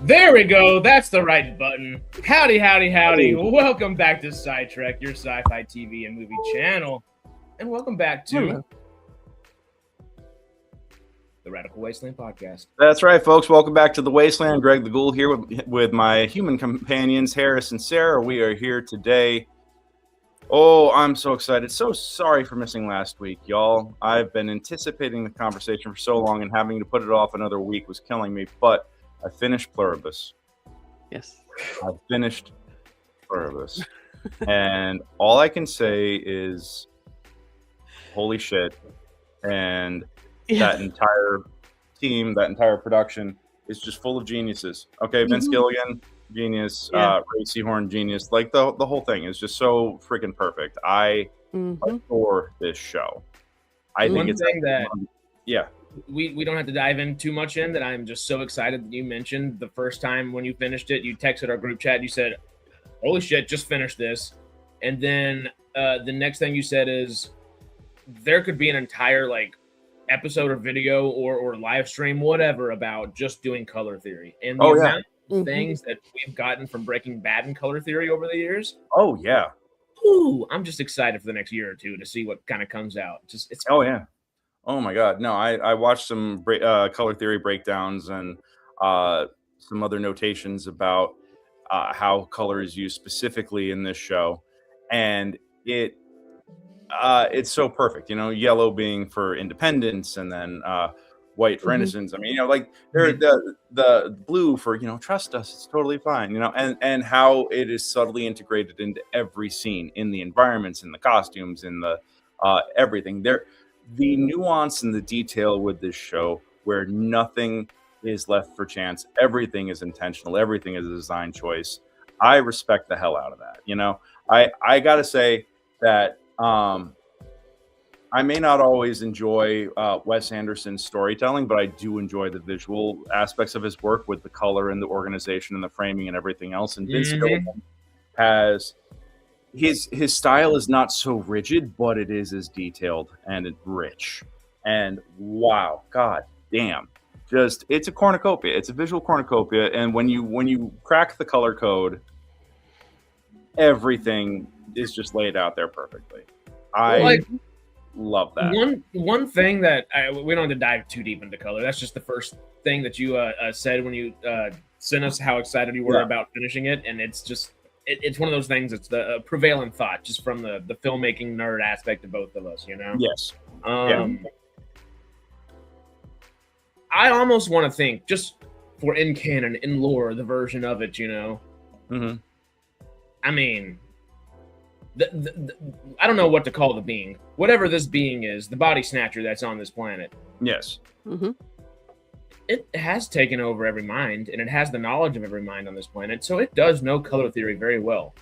There we go. That's the right button. Howdy, howdy, howdy. Welcome back to SciTrek, your sci-fi TV and movie channel. And welcome back to the Radical Wasteland podcast. That's right, folks. Welcome back to the Wasteland. Greg the Ghoul here with my human companions, Harris and Sarah. We are here today. Oh, I'm so excited. So sorry for missing last week, y'all. I've been anticipating the conversation for so long, and having to put it off another week was killing me. But I finished Pluribus. Yes. I finished Pluribus. And all I can say is, holy shit. And that entire team, that entire production is just full of geniuses. Okay, Vince Gilligan, genius. Ray Seahorn, genius. Like the whole thing is just so freaking perfect. I adore this show. I think it's that we don't have to dive in too much in that. I'm just so excited that you mentioned the first time when you finished it, you texted our group chat, you said, holy shit, just finished this. And then the next thing you said is there could be an entire episode or video or live stream, whatever, about just doing color theory. And the amount of things that we've gotten from Breaking Bad and color theory over the years. Oh yeah. Ooh, I'm just excited for the next year or two to see what kind of comes out. Oh my God. No, I watched some color theory breakdowns and some other notations about how color is used specifically in this show. And it's so perfect, yellow being for independence, and then white for innocence. I mean, they're the blue for, trust us, it's totally fine, and how it is subtly integrated into every scene, in the environments, in the costumes, in the everything. The nuance and the detail with this show, where nothing is left for chance, everything is intentional, everything is a design choice. I respect the hell out of that. I gotta say that I may not always enjoy Wes Anderson's storytelling, but I do enjoy the visual aspects of his work with the color and the organization and the framing and everything else. And Vince Gilligan has his style is not so rigid, but it is as detailed and rich. And wow, god damn, it's a cornucopia. It's a visual cornucopia. And when you crack the color code, everything is just laid out there perfectly. I love that. One thing that we don't have to dive too deep into color. That's just the first thing that you said when you sent us how excited you were about finishing it, and it's just it's one of those things. It's the prevalent thought, just from the filmmaking nerd aspect of both of us, Yes. I almost want to think, just for in canon, in lore, the version of it, I mean, I don't know what to call the being. Whatever this being is, the body snatcher that's on this planet. Yes. It has taken over every mind, and it has the knowledge of every mind on this planet, so it does know color theory very well.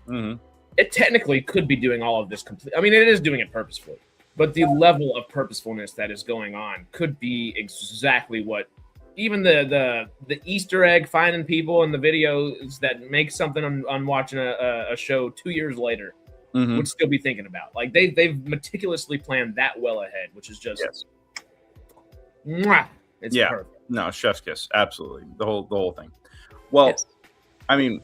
It technically could be doing all of this I mean, it is doing it purposefully, but the level of purposefulness that is going on could be exactly what even the Easter egg finding people in the videos that make something on watching a show 2 years later would still be thinking about. Like they've meticulously planned that well ahead, which is just it's perfect. No, chef's kiss, absolutely, the whole thing. Well, I mean,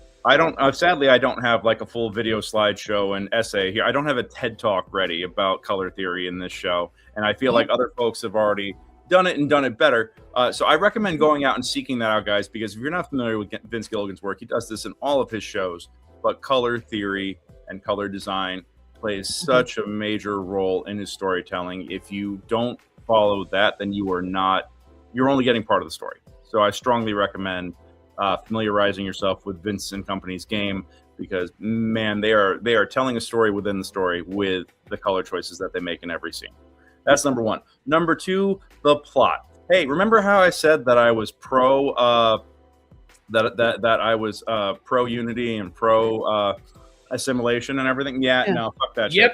sadly I don't have like a full video slideshow and essay here. I don't have a TED talk ready about color theory in this show, and I feel like other folks have already done it and done it better. So I recommend going out and seeking that out, guys, because if you're not familiar with Vince Gilligan's work, he does this in all of his shows, but color theory and color design plays such a major role in his storytelling. If you don't follow that, then you're only getting part of the story. So I strongly recommend familiarizing yourself with Vince and Company's game, because man, they are telling a story within the story with the color choices that they make in every scene. That's number one. Number two, the plot. Hey, remember how I said that I was pro pro unity and pro assimilation and everything? No, fuck that shit.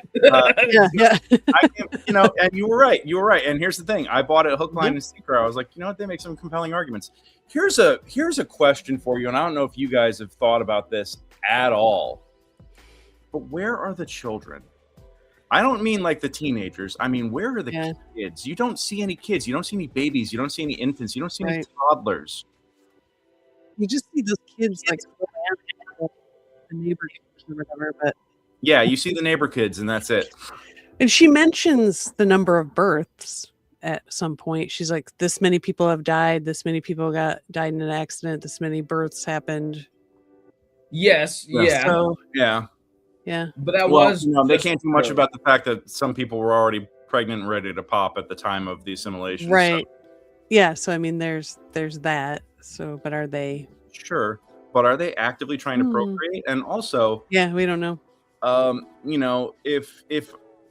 And you were right. And here's the thing: I bought it hook, line, and sinker. I was like, they make some compelling arguments. Here's a question for you, and I don't know if you guys have thought about this at all. But where are the children? I don't mean like the teenagers. I mean, where are the kids? You don't see any kids. You don't see any babies. You don't see any infants. You don't see any toddlers. You just see those kids like the neighbor or whatever, but Yeah, you see the neighbor kids, and that's it. and she mentions the number of births at some point. She's like, this many people have died, this many people died in an accident, this many births happened. Yes, yeah. So, yeah. But that they can't do much about the fact that some people were already pregnant and ready to pop at the time of the assimilation. Right. So. Yeah, so I mean there's that. So but are they Sure. But are they actively trying to procreate? And also, yeah, we don't know. If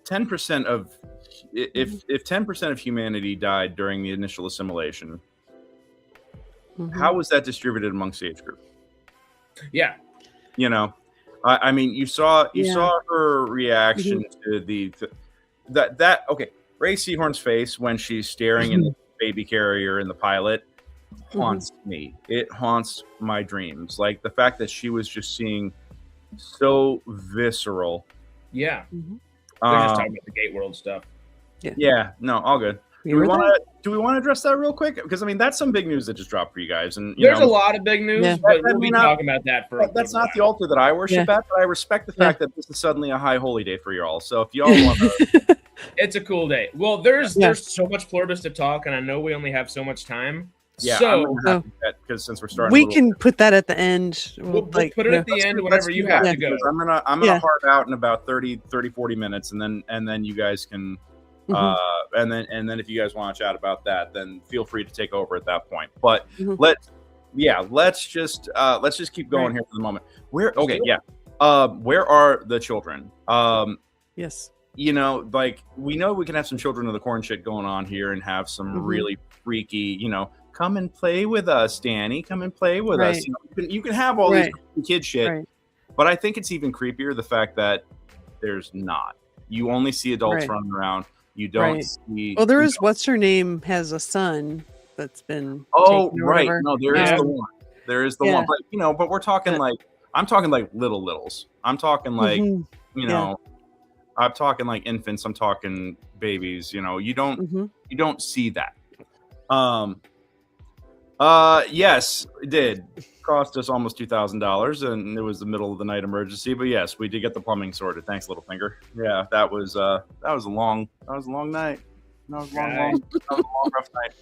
10% of if 10% of humanity died during the initial assimilation, how was that distributed amongst the age group? Yeah. I mean, you saw her reaction to that. Okay, Ray Seahorn's face when she's staring in the baby carrier in the pilot haunts me. It haunts my dreams. Like the fact that she was just seeing so visceral. Yeah. They're just talking about the Gate World stuff. Yeah. No, all good. Do we want to address that real quick? Because I mean, that's some big news that just dropped for you guys. And there's a lot of big news, but we'll be talking about that for. That's not the altar that I worship at, but I respect the fact that this is suddenly a high holy day for y'all. So if y'all want to, it's a cool day. Well, there's so much Pluribus to talk, and I know we only have so much time. Yeah, so because since we're starting, we can put that at the end. We'll put it at the end whenever you have to go. I'm gonna hard out in about 40 minutes, and then you guys can. And then if you guys want to chat about that, then feel free to take over at that point. But let's just keep going here for the moment. Where are the children? Yes. Like we know we can have some Children of the Corn shit going on here and have some really freaky, come and play with us, Danny. Come and play with us. You can have all these kid shit, but I think it's even creepier the fact that there's not. You only see adults running around. You don't see. Well, there is. What's her name? Has a son that's been. Oh, right. No, there is the one. There is the one. But but we're talking I'm talking like littles. I'm talking like I'm talking like infants. I'm talking babies. You don't see that. Yes, it did cost us almost $2,000, and it was the middle of the night emergency. But yes, we did get the plumbing sorted. Thanks, Littlefinger. Yeah, that was a long night. That was a long rough night.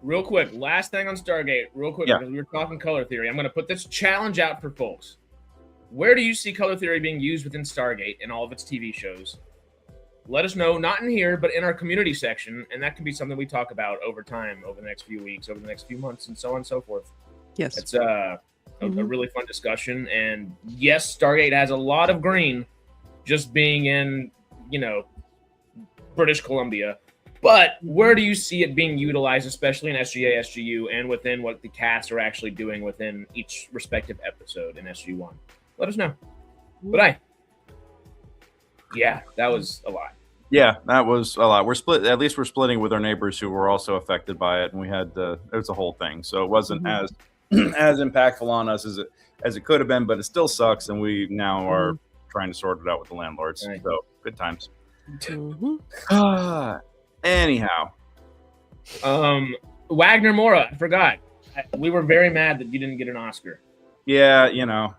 Real quick, last thing on Stargate, because we were talking color theory. I'm going to put this challenge out for folks. Where do you see color theory being used within Stargate in all of its TV shows? Let us know, not in here, but in our community section, and that can be something we talk about over time, over the next few weeks, over the next few months, and so on and so forth. Yes. It's a really fun discussion, and yes, Stargate has a lot of green, just being in, British Columbia, but where do you see it being utilized, especially in SGA, SGU, and within what the casts are actually doing within each respective episode in SG1? Let us know. But that was a lot. Yeah, that was a lot. We're split. At least we're splitting with our neighbors who were also affected by it, and we had it was a whole thing. So it wasn't as impactful on us as it could have been, but it still sucks, and we now are trying to sort it out with the landlords. Right. So good times. Anyhow, Wagner Mora, I forgot. We were very mad that you didn't get an Oscar. Yeah, he called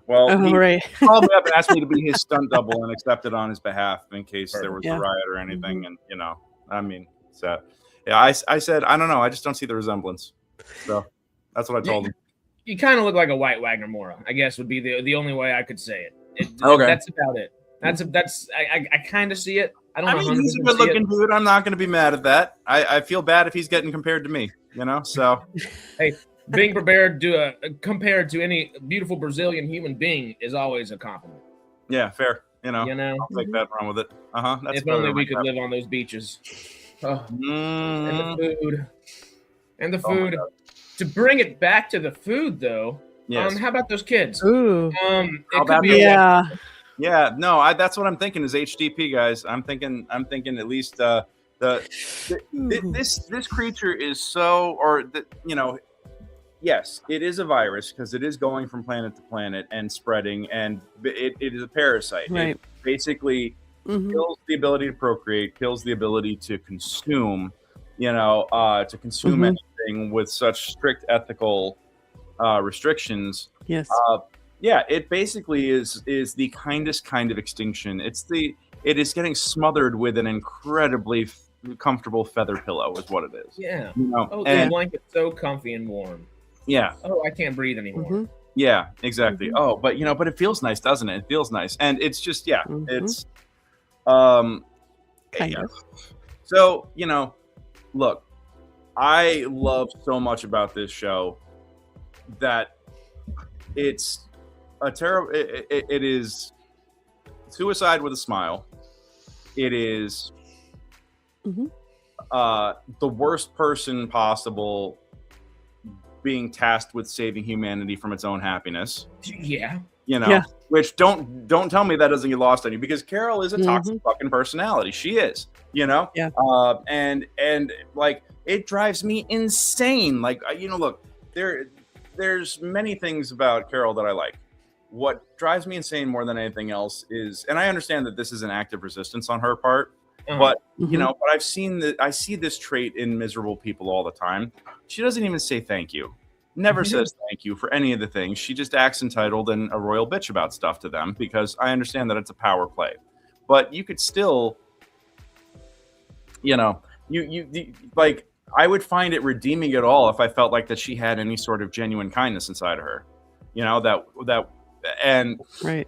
me up and asked me to be his stunt double and accept it on his behalf in case there was a riot or anything. And, so, I said, I don't know. I just don't see the resemblance. So that's what I told him. You kind of look like a white Wagner Mora, I guess would be the only way I could say it. Okay. That's about it. I kind of see it. I don't know. He's a good looking dude. I'm not going to be mad at that. I feel bad if he's getting compared to me, so. Hey. Being compared to any beautiful Brazilian human being is always a compliment. Yeah, fair. I'll take that, run with it. If only we could live on those beaches. Oh. And the food. To bring it back to the food, though. Yes. How about those kids? Ooh. Yeah. No, that's what I'm thinking is HDP, guys. I'm thinking at least this creature is yes, it is a virus because it is going from planet to planet and spreading, and it is a parasite. Right. It basically kills the ability to procreate, kills the ability to consume, anything with such strict ethical restrictions. Yes. Yeah, it basically is the kindest kind of extinction. It is getting smothered with an incredibly comfortable feather pillow, is what it is. Yeah. You know? Oh, the blanket's so comfy and warm. Yeah. Oh, I can't breathe anymore. Yeah, exactly. Oh, but but it feels nice, doesn't it? It feels nice, and it's just it's kind of. So look, I love so much about this show that it's a terrible. It is suicide with a smile. It is the worst person possible being tasked with saving humanity from its own happiness. Yeah. Which don't tell me that doesn't get lost on you, because Carol is a toxic fucking personality. She is, Yeah. And like, it drives me insane. Like, look, there's many things about Carol that I like. What drives me insane more than anything else is, and I understand that this is an act of resistance on her part, but but I see this trait in miserable people all the time. She doesn't even say thank you. Never says thank you for any of the things. She just acts entitled and a royal bitch about stuff to them, because I understand that it's a power play. But you could still, you like, I would find it redeeming at all if I felt like that she had any sort of genuine kindness inside of her. And right.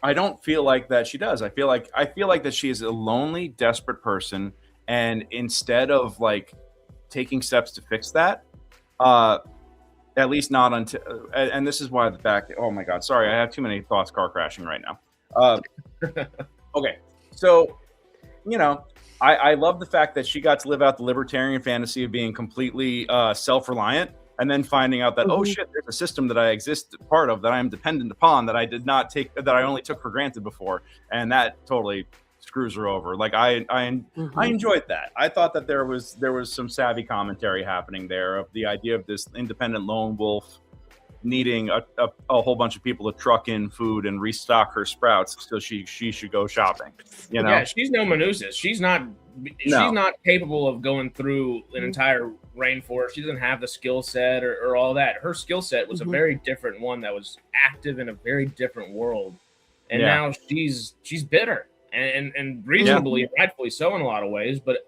I don't feel like that she does. I feel like that she is a lonely, desperate person, and instead of like taking steps to fix that, at least not until, and this is why the fact. Oh my God, sorry, I have too many thoughts car crashing right now. Okay, so I love the fact that she got to live out the libertarian fantasy of being completely self-reliant, and then finding out that, oh shit, there's a system that I exist part of, that I am dependent upon, that I only took for granted before, and that totally screws her over. Like, I enjoyed that. I thought that there was some savvy commentary happening there of the idea of this independent lone wolf needing a whole bunch of people to truck in food and restock her sprouts, so she should go shopping. Yeah, she's no Manousis. She's not capable of going through an entire rainforest. She doesn't have the skill set or all that. Her skill set was a very different one that was active in a very different world, and now she's bitter and reasonably, rightfully so in a lot of ways. But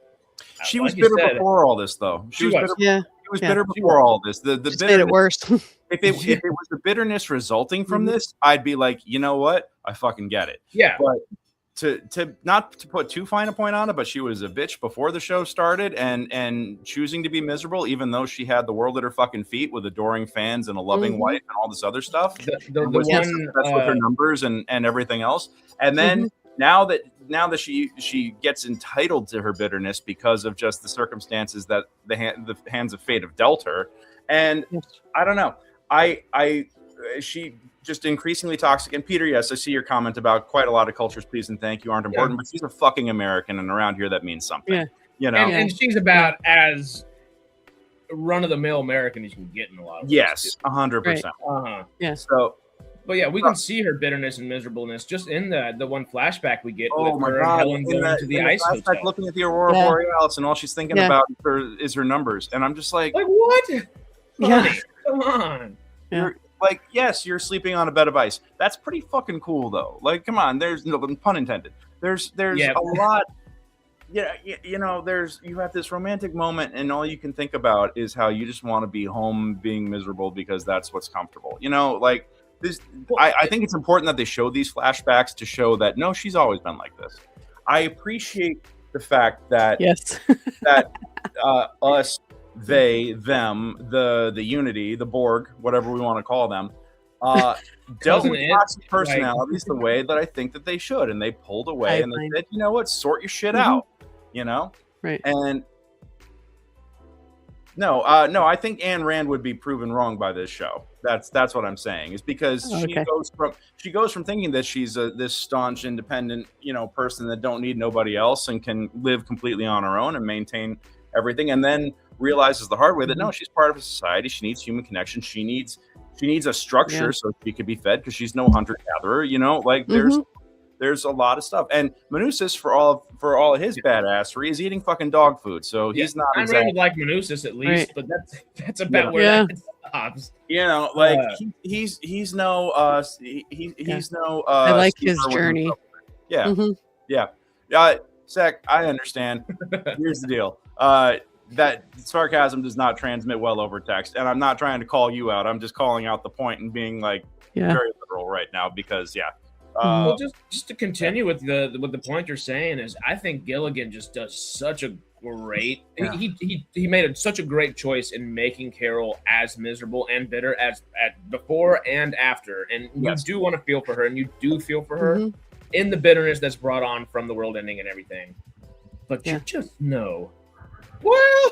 she was bitter before all this, though. She was bitter before all this. The bitterness made it worse. If it was the bitterness resulting from this, I'd be like, you know what? I fucking get it. Yeah. But to not to put too fine a point on it, but she was a bitch before the show started, and choosing to be miserable, even though she had the world at her fucking feet with adoring fans and a loving wife and all this other stuff. That's with her numbers and everything else. And then now that she gets entitled to her bitterness because of just the circumstances that the hands of fate have dealt her, and I don't know. She just increasingly toxic. And Peter, yes, I see your comment about quite a lot of cultures, please and thank you, aren't important, but she's a fucking American, and around here that means something. And she's about as run-of-the-mill American as you can get in a lot of ways. Yes, 100%. Yeah. So, but yeah, we can see her bitterness and miserableness just in the one flashback we get with her and Helen going to the ice hotel, looking at the Aurora Borealis, and all she's thinking about is her numbers. And I'm just like what? Honey, come on. You're like, yes, you're sleeping on a bed of ice. That's pretty fucking cool, though. Like, come on, there's no pun intended. There's a lot. Yeah, you have this romantic moment, and all you can think about is how you just want to be home being miserable because that's what's comfortable. Like this. I think it's important that they show these flashbacks to show that no, she's always been like this. I appreciate the fact that that us, they, them, the Unity, the Borg, whatever we want to call them, dealt with lots of personalities the way that I think that they should, and they pulled away and they said, you know what, sort your shit out, right? And no, I think Ayn Rand would be proven wrong by this show. That's what I'm saying, is because she goes from thinking that she's this staunch, independent, person that don't need nobody else and can live completely on her own and maintain everything, and then realizes the hard way that no, she's part of a society. She needs human connection. She needs a structure so she could be fed, because she's no hunter gatherer. Like there's a lot of stuff. And Manousis, for all of his badassery, is eating fucking dog food. So he's not. I would like Manousis at least, but that's about where. jobs. You know, like he's no I like Steve his Irwin journey. himself. Yeah, Mhm. yeah. Zach, I understand. Here's the deal. That sarcasm does not transmit well over text, and I'm not trying to call you out. I'm just calling out the point and being like very literal right now because well, just to continue with the point you're saying is, I think Gilligan just does such a great. He made such a great choice in making Carol as miserable and bitter as at before and after, and you do want to feel for her, and you do feel for her in the bitterness that's brought on from the world ending and everything. But you just know, well,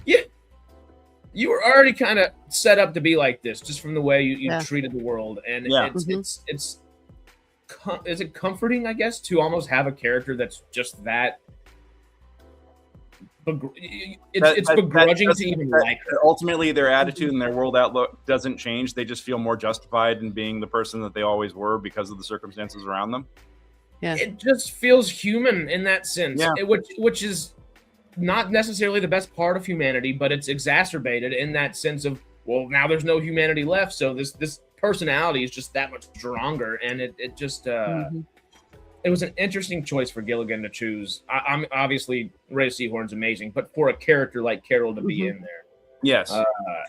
you were already kind of set up to be like this just from the way you treated the world, and it's is it comforting, I guess, to almost have a character that's just that. It's begrudging to even like her. Ultimately, their attitude and their world outlook doesn't change. They just feel more justified in being the person that they always were because of the circumstances around them. Yeah, it just feels human in that sense, which is not necessarily the best part of humanity, but it's exacerbated in that sense of, well, now there's no humanity left, so this personality is just that much stronger, and it just it was an interesting choice for Gilligan to choose. I'm obviously Ray Seahorn's amazing, but for a character like Carol to be in there, yes,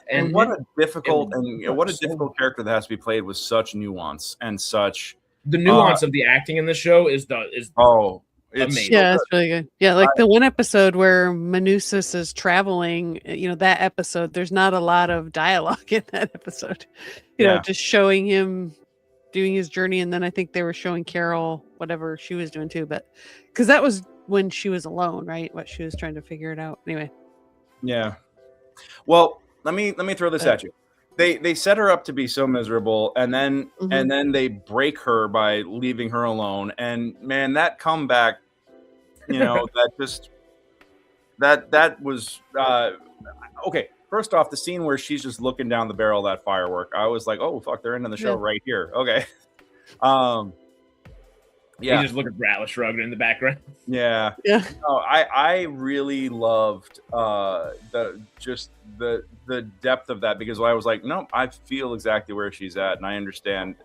and what a difficult character that has to be played with such nuance and such. The nuance of the acting in the show is amazing. Yeah, it's really good. Yeah, like the one episode where Manusas is traveling, that episode, there's not a lot of dialogue in that episode. You know, just showing him doing his journey, and then I think they were showing Carol whatever she was doing too, but because that was when she was alone, right? What she was trying to figure it out. Anyway. Yeah. Well, let me throw this at you. They set her up to be so miserable, and then they break her by leaving her alone. And man, that comeback, that was okay. First off, the scene where she's just looking down the barrel of that firework, I was like, oh fuck, they're ending the show right here. Okay. You just look at Rattle shrugged in the background. Yeah. No, I really loved the depth of that, because I was like, no, I feel exactly where she's at, and I understand,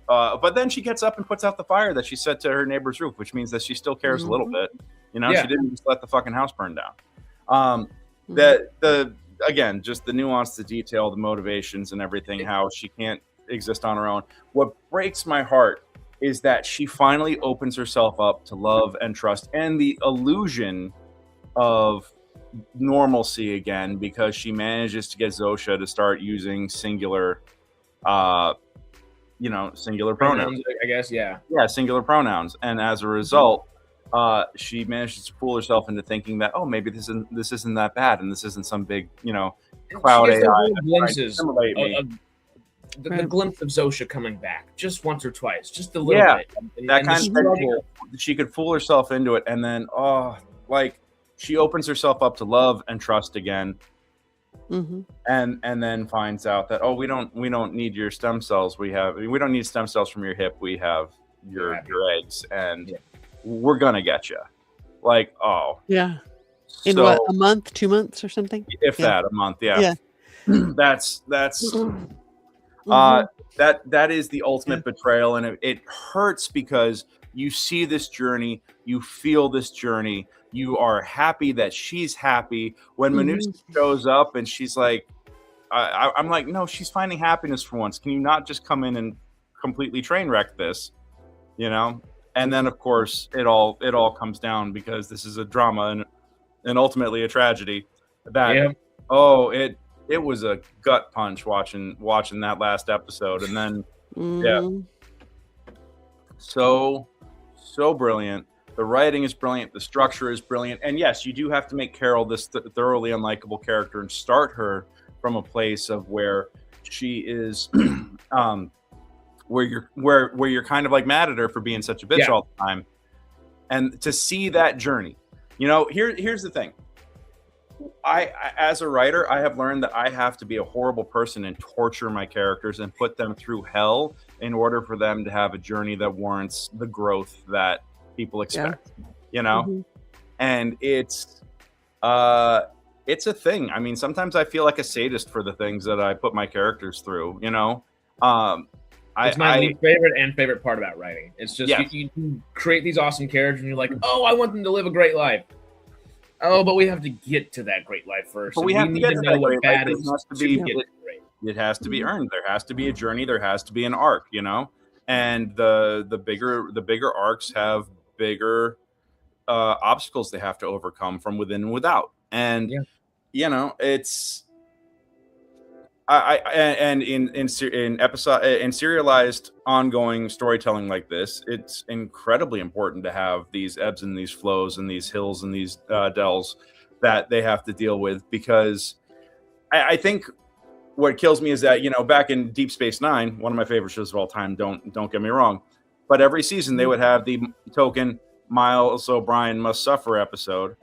but then she gets up and puts out the fire that she set to her neighbor's roof, which means that she still cares a little bit. She didn't just let the fucking house burn down. Again, just the nuance, the detail, the motivations and everything, how she can't exist on her own. What breaks my heart is that she finally opens herself up to love and trust and the illusion of normalcy again, because she manages to get Zosha to start using singular pronouns, I guess. Yeah, singular pronouns. And as a result, she manages to fool herself into thinking that, oh, maybe this isn't that bad, and this isn't some big, cloud AI glimpses the glimpse of Zosha coming back just once or twice, just a little bit. That kind of struggle. She could fool herself into it, and then she opens herself up to love and trust again, and then finds out that, oh, we don't need your stem cells. We don't need stem cells from your hip. We have your eggs, and we're gonna get you. Like, oh yeah, in what, a month, 2 months, or something? If that, a month, yeah. That's. That is the ultimate betrayal, and it hurts because you see this journey, you feel this journey, you are happy that she's happy. When Manusa shows up and she's like, I'm like, no, she's finding happiness for once. Can you not just come in and completely train wreck this, And then of course it all comes down, because this is a drama and ultimately a tragedy. It was a gut punch watching that last episode, and then so brilliant. The writing is brilliant, the structure is brilliant, and yes, you do have to make Carol this thoroughly unlikable character and start her from a place of where she is, where you're kind of like mad at her for being such a bitch all the time, and to see that journey. Here's the thing. I, as a writer, I have learned that I have to be a horrible person and torture my characters and put them through hell in order for them to have a journey that warrants the growth that people expect, And it's it's a thing. I mean, sometimes I feel like a sadist for the things that I put my characters through. You know, it's my least favorite and favorite part about writing. It's just you create these awesome characters, and you're like, oh, I want them to live a great life. Oh, but we have to get to that great life first. But we have to get to know what bad is. It has to be earned. There has to be a journey. There has to be an arc. You know, and the bigger arcs have bigger obstacles they have to overcome from within and without. And you know, it's in serialized ongoing storytelling like this, it's incredibly important to have these ebbs and these flows and these hills and these dells that they have to deal with, because I think what kills me is that, you know, back in Deep Space Nine, one of my favorite shows of all time, don't get me wrong, but every season they would have the token Miles O'Brien must suffer episode,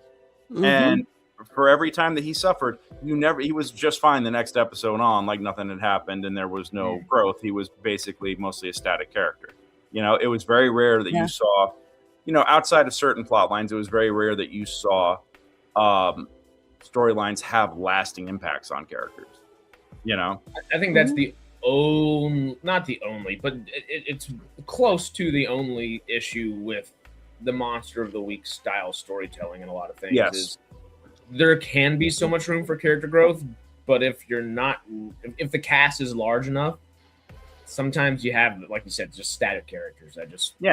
and for every time that he suffered, he was just fine the next episode on, like nothing had happened and there was no growth. He was basically mostly a static character. You know, it was very rare that you saw, you know, outside of certain plot lines, it was very rare that you saw storylines have lasting impacts on characters. You know, I think that's the only, not the only, but it's close to the only issue with the Monster of the Week style storytelling and a lot of things. Is there can be so much room for character growth, but if the cast is large enough, sometimes you have, like you said, just static characters that just they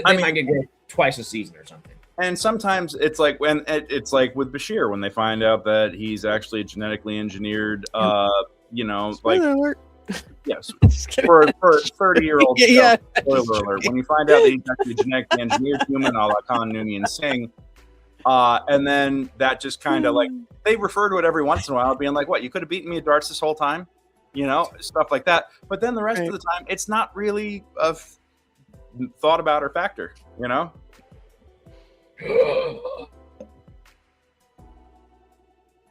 might get growth twice a season or something. And sometimes it's like with Bashir, when they find out that he's actually a genetically engineered, you know, spoiler alert. Yes, for a 30-year-old show. Spoiler alert. When you find out that he's actually a genetically engineered human, a la Khan Noonien Singh, and then that just kind of like, they refer to it every once in a while, being like, what, you could have beaten me at darts this whole time? You know, stuff like that. But then the rest of the time, it's not really a thought about or factor, you know?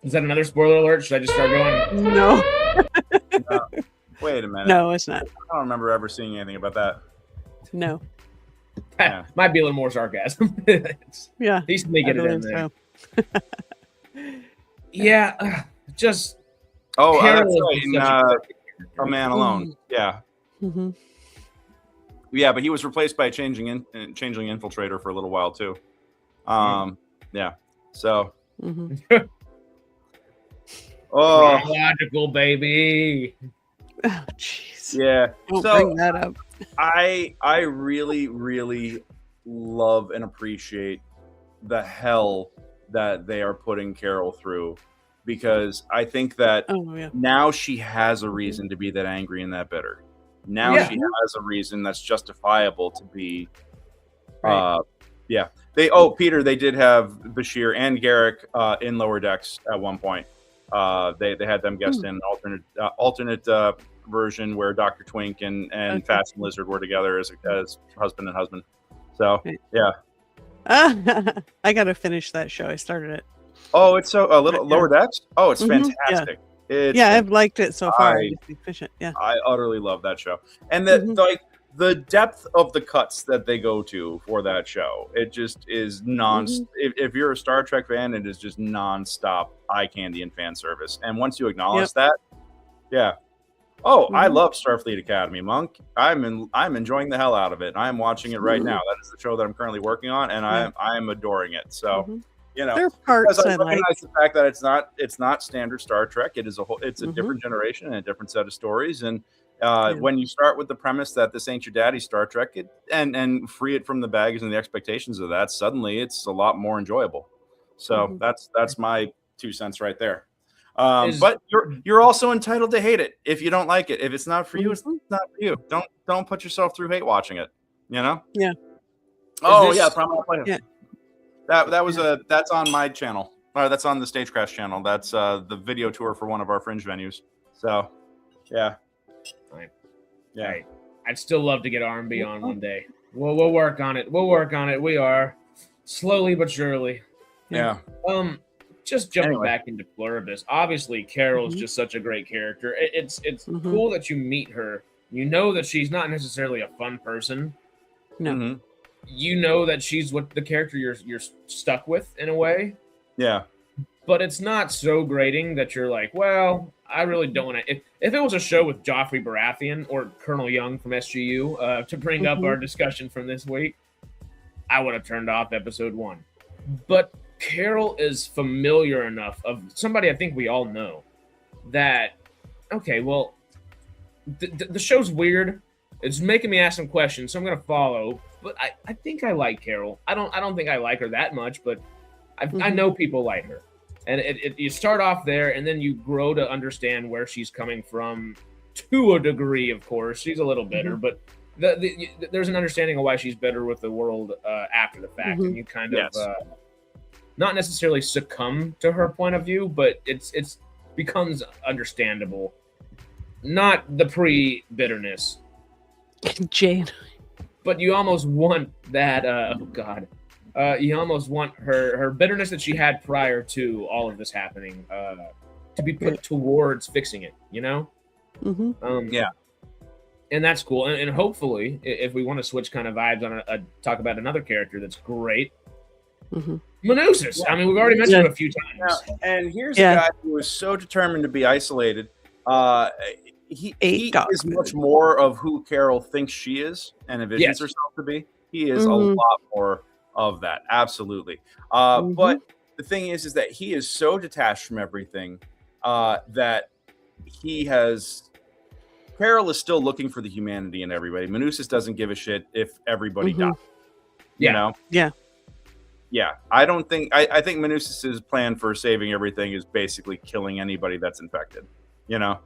Is that another spoiler alert? Should I just start going? No. Wait a minute. No, it's not. I don't remember ever seeing anything about that. No. Might be a little more sarcasm. Yeah. He's making it in there. So. Just. Oh, that's right. In A Man Alone. Yeah. Yeah, but he was replaced by a changeling infiltrator for a little while too. Yeah. So. Oh, logical baby. Oh, jeez. Yeah. Don't bring that up. I really, really love and appreciate the hell that they are putting Carol through, because I think that now she has a reason to be that angry and that bitter. Now she has a reason that's justifiable to be. Peter, they did have Bashir and Garrick in Lower Decks at one point. They had them guest in alternate version where Dr. Twink and Fast and Lizard were together as husband and husband. So yeah. I gotta finish that show. I started it. Oh, it's so a little Lower Decks. Oh, it's fantastic. I've liked it so far. I utterly love that show, and the depth of the cuts that they go to for that show, it just is if you're a Star Trek fan, it is just non-stop eye candy and fan service. And once you acknowledge that, I love Starfleet Academy, Monk. I'm enjoying the hell out of it. I'm watching it right now. That is the show that I'm currently working on, and I'm adoring it. So you know, there are parts I recognize the fact that it's not standard Star Trek. It is it's a different generation and a different set of stories. And when you start with the premise that this ain't your daddy's Star Trek, and free it from the baggage and the expectations of that, suddenly it's a lot more enjoyable. So that's my 2 cents right there. But you're also entitled to hate it if you don't like it. If it's not for you, it's not for you. Don't put yourself through hate watching it. You know? Yeah. That's on my channel. That's on the Stagecraft channel. That's the video tour for one of our fringe venues. So, yeah. Yeah. I'd still love to get R&B on one day. We'll work on it. We are slowly but surely. Yeah. Just jumping back into Pluribus. Obviously, Carol's just such a great character. It's cool that you meet her. You know that she's not necessarily a fun person. No. You know that she's what the character you're stuck with in a way. Yeah. but it's not so grating that you're like, well, I really don't want to. If it was a show with Joffrey Baratheon or Colonel Young from SGU, to bring up our discussion from this week, I would have turned off episode 1. But Carol is familiar enough of somebody I think we all know that, okay, well, the show's weird. It's making me ask some questions, so I'm going to follow. But I think I like Carol. I don't think I like her that much, but I know people like her. And you start off there, and then you grow to understand where she's coming from to a degree, of course. She's a little bitter, but there's an understanding of why she's better with the world after the fact. And you kind of not necessarily succumb to her point of view, but it's becomes understandable. Not the pre-bitterness. Jane. But you almost want that, you almost want her bitterness that she had prior to all of this happening to be put towards fixing it, you know? And that's cool. And hopefully, if we want to switch kind of vibes on talk about another character that's great, Manusas. I mean, we've already mentioned him a few times. Yeah. And here's a guy who is so determined to be isolated. He is much more of who Carol thinks she is and envisions herself to be. He is a lot more of that. Absolutely. But the thing is that he is so detached from everything that he has... Carol is still looking for the humanity in everybody. Manusas doesn't give a shit if everybody dies. You know? Yeah. Yeah. I think Manusas' plan for saving everything is basically killing anybody that's infected. You know?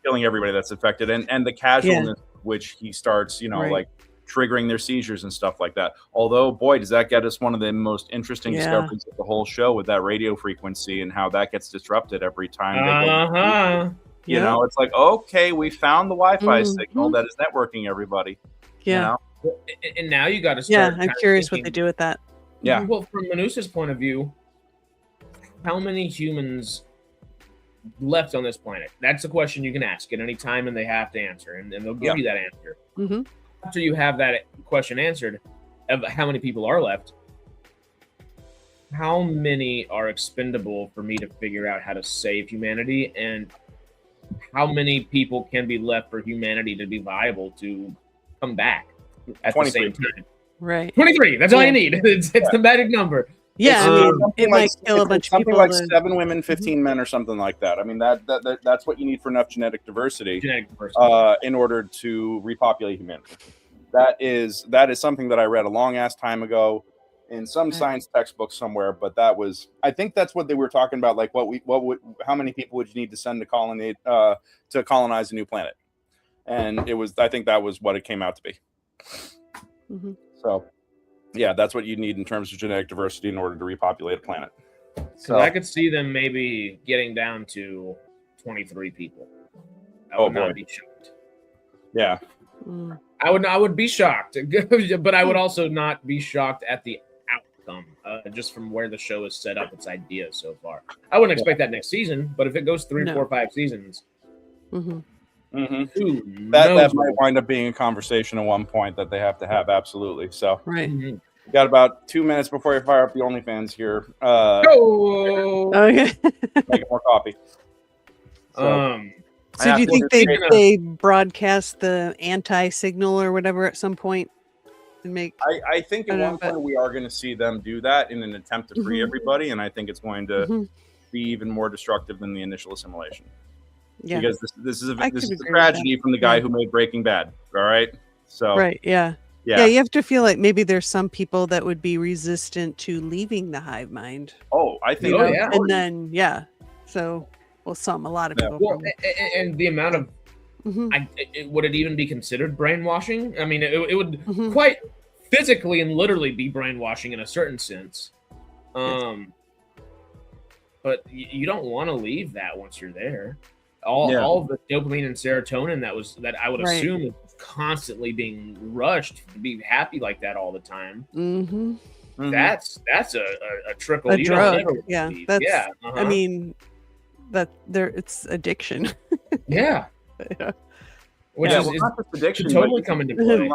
Killing everybody that's infected. And the casualness which he starts, like triggering their seizures and stuff like that. Although, boy, does that get us one of the most interesting discoveries of the whole show with that radio frequency and how that gets disrupted every time they go. You know, it's like, okay, we found the Wi-Fi signal that is networking everybody. Yeah. You know? And now you got to start. Yeah, I'm curious what they do with that. Yeah. Well, from Manusas' point of view, how many humans left on this planet? That's a question you can ask at any time, and they have to answer, and they'll give you that answer. After you have that question answered, of how many people are left, how many are expendable for me to figure out how to save humanity, and how many people can be left for humanity to be viable to come back at the same time? Right. 23. That's all you need. It's the magic number. Yeah, I mean, it might kill a bunch of people. Something like 7 women, 15 men, or something like that. I mean, that's what you need for enough genetic diversity. In order to repopulate humanity. That is something that I read a long ass time ago in some science textbook somewhere. But I think that's what they were talking about. Like, how many people would you need to send to colonize a new planet? And I think that was what it came out to be. So. Yeah, that's what you need in terms of genetic diversity in order to repopulate a planet. So I could see them maybe getting down to 23 people. I would not be shocked. Yeah. I would be shocked, but I would also not be shocked at the outcome, just from where the show has set up its ideas so far. I wouldn't expect that next season, but if it goes 3, 4, 5 seasons, that might wind up being a conversation at one point that they have to have. Absolutely. So got about 2 minutes before you fire up the OnlyFans here. Okay. Make more coffee. So do you think they broadcast the anti-signal or whatever at some point and make? I think at one point we are going to see them do that in an attempt to free everybody, and I think it's going to be even more destructive than the initial assimilation. Yeah. Because this is a tragedy from the guy who made Breaking Bad. All right. So yeah, you have to feel like maybe there's some people that would be resistant to leaving the hive mind. Oh, I think. And then so a lot of people. Well, and the amount of would it even be considered brainwashing? I mean, it would quite physically and literally be brainwashing in a certain sense. But you don't want to leave that once you're there. All of the dopamine and serotonin that I would assume is constantly being rushed to be happy like that all the time. That's a trickle. A drug. I mean, it's addiction. Which is not just addiction, totally come into play.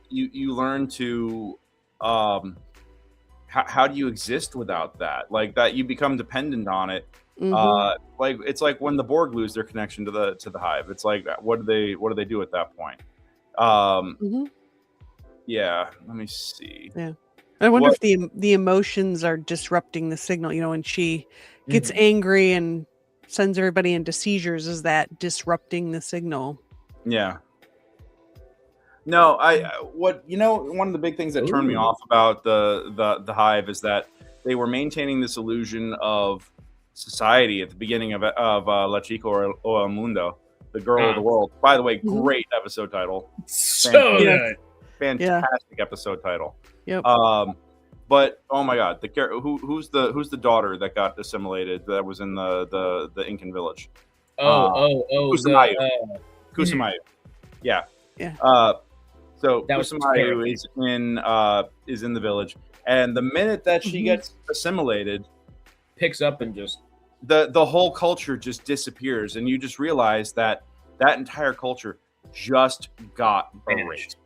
You learn to how do you exist without that? Like that, you become dependent on it. Like it's like when the Borg lose their connection to the hive. It's like, what do they do at that point? Yeah, let me see. Yeah, I wonder if the emotions are disrupting the signal. You know, when she gets angry and sends everybody into seizures, is that disrupting the signal? Yeah. No, one of the big things that turned me off about the hive is that they were maintaining this illusion of society at the beginning of La Chica o El Mundo, the girl of the world. By the way, great episode title. So good. Fantastic episode title. Yep. But oh my God, who's the daughter that got assimilated that was in the Incan village? Kusamayu. Kusamayu. Yeah. Yeah. So Kusamayu is in the village, and the minute that she gets assimilated, picks up and just the whole culture just disappears, and you just realize that entire culture just got erased.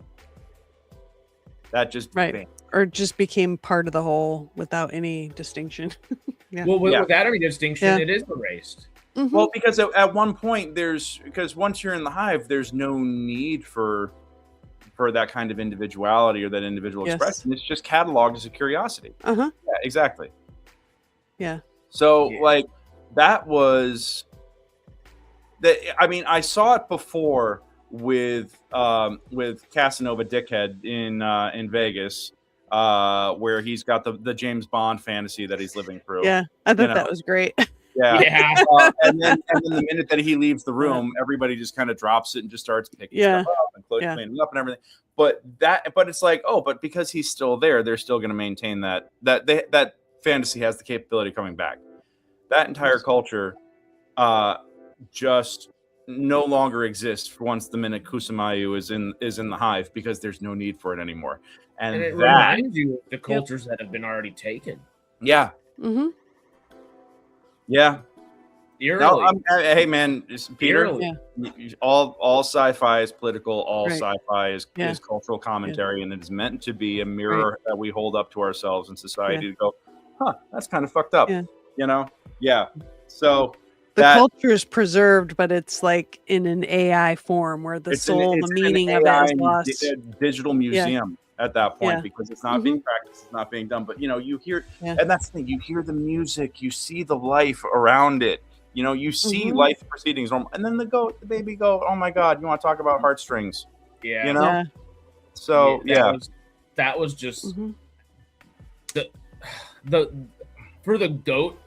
That just or just became part of the whole without any distinction. Without any distinction, it is erased. Well, because at one point because once you're in the hive, there's no need for that kind of individuality or that individual expression. It's just cataloged as a curiosity. Yeah, exactly. Yeah. So like that was that. I mean, I saw it before with Casanova Dickhead in Vegas, where he's got the James Bond fantasy that he's living through. Yeah, I thought that was great. Yeah. And then the minute that he leaves the room, everybody just kind of drops it and just starts picking stuff up and cleaning up and everything. But it's like, but because he's still there, they're still going to maintain that fantasy has the capability of coming back. That entire culture just no longer exists once the minute Kusamayu is in the hive, because there's no need for it anymore. And it reminds you of the cultures that have been already taken. Yeah. Yeah. Hey man, Peter. All sci-fi is political. All sci-fi is cultural commentary, and it is meant to be a mirror that we hold up to ourselves in society to go, that's kind of fucked up. You know? Yeah. So the culture is preserved, but it's like in an AI form where the soul, the meaning of it is lost. Digital museum at that point, because it's not being practiced, it's not being done. But you hear, and that's the thing, you hear the music, you see the life around it. You see life proceedings normal, and then the baby goat. Oh my God, you want to talk about heartstrings? Yeah. So that was just the for the goat.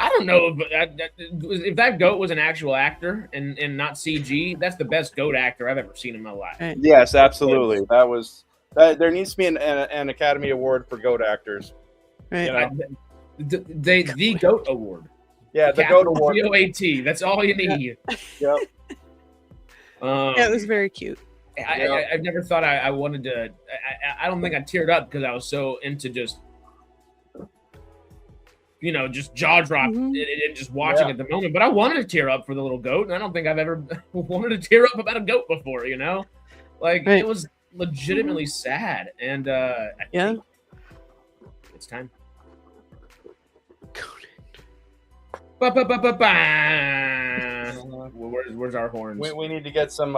I don't know if that goat was an actual actor and not CG. That's the best goat actor I've ever seen in my life. Yes, absolutely. There needs to be an Academy Award for goat actors. Right. The GOAT Award. Yeah, the GOAT Award. GOAT. That's all you need. Yep. It was very cute. I've never thought I wanted to. I don't think I teared up because I was so into just jaw drop and just watching at the moment. But I wanted to tear up for the little goat, and I don't think I've ever wanted to tear up about a goat before. It was legitimately sad, and I think it's time. Where's our horns? We need to get some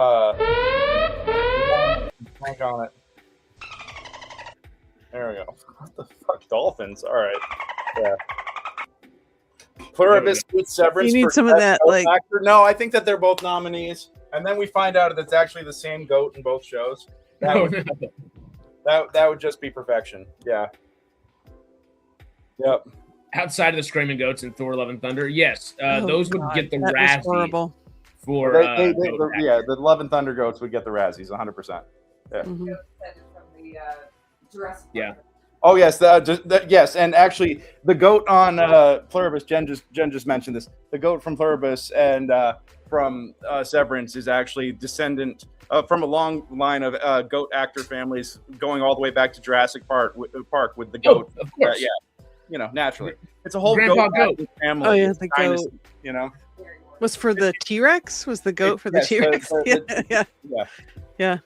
crank on it. There we go. What the fuck, dolphins? All right. Yeah. Pluribus with Severance. You need some of that, actor. No, I think that they're both nominees, and then we find out that it's actually the same goat in both shows. That would just be perfection. Yeah. Yep. Outside of the Screaming Goats and Thor: Love and Thunder, yes, those would get the Razzie for. The Love and Thunder goats would get the Razzies, 100%. Yeah. Oh yes, yes, and actually, the goat on Pluribus, Jen just mentioned this. The goat from Pluribus and from Severance is actually descendant from a long line of goat actor families, going all the way back to Jurassic Park with the goat. Of course, naturally, it's a whole goat family. Oh yeah, the dynasty, goat. Was for the T-Rex? Was the goat for the T-Rex? Yeah.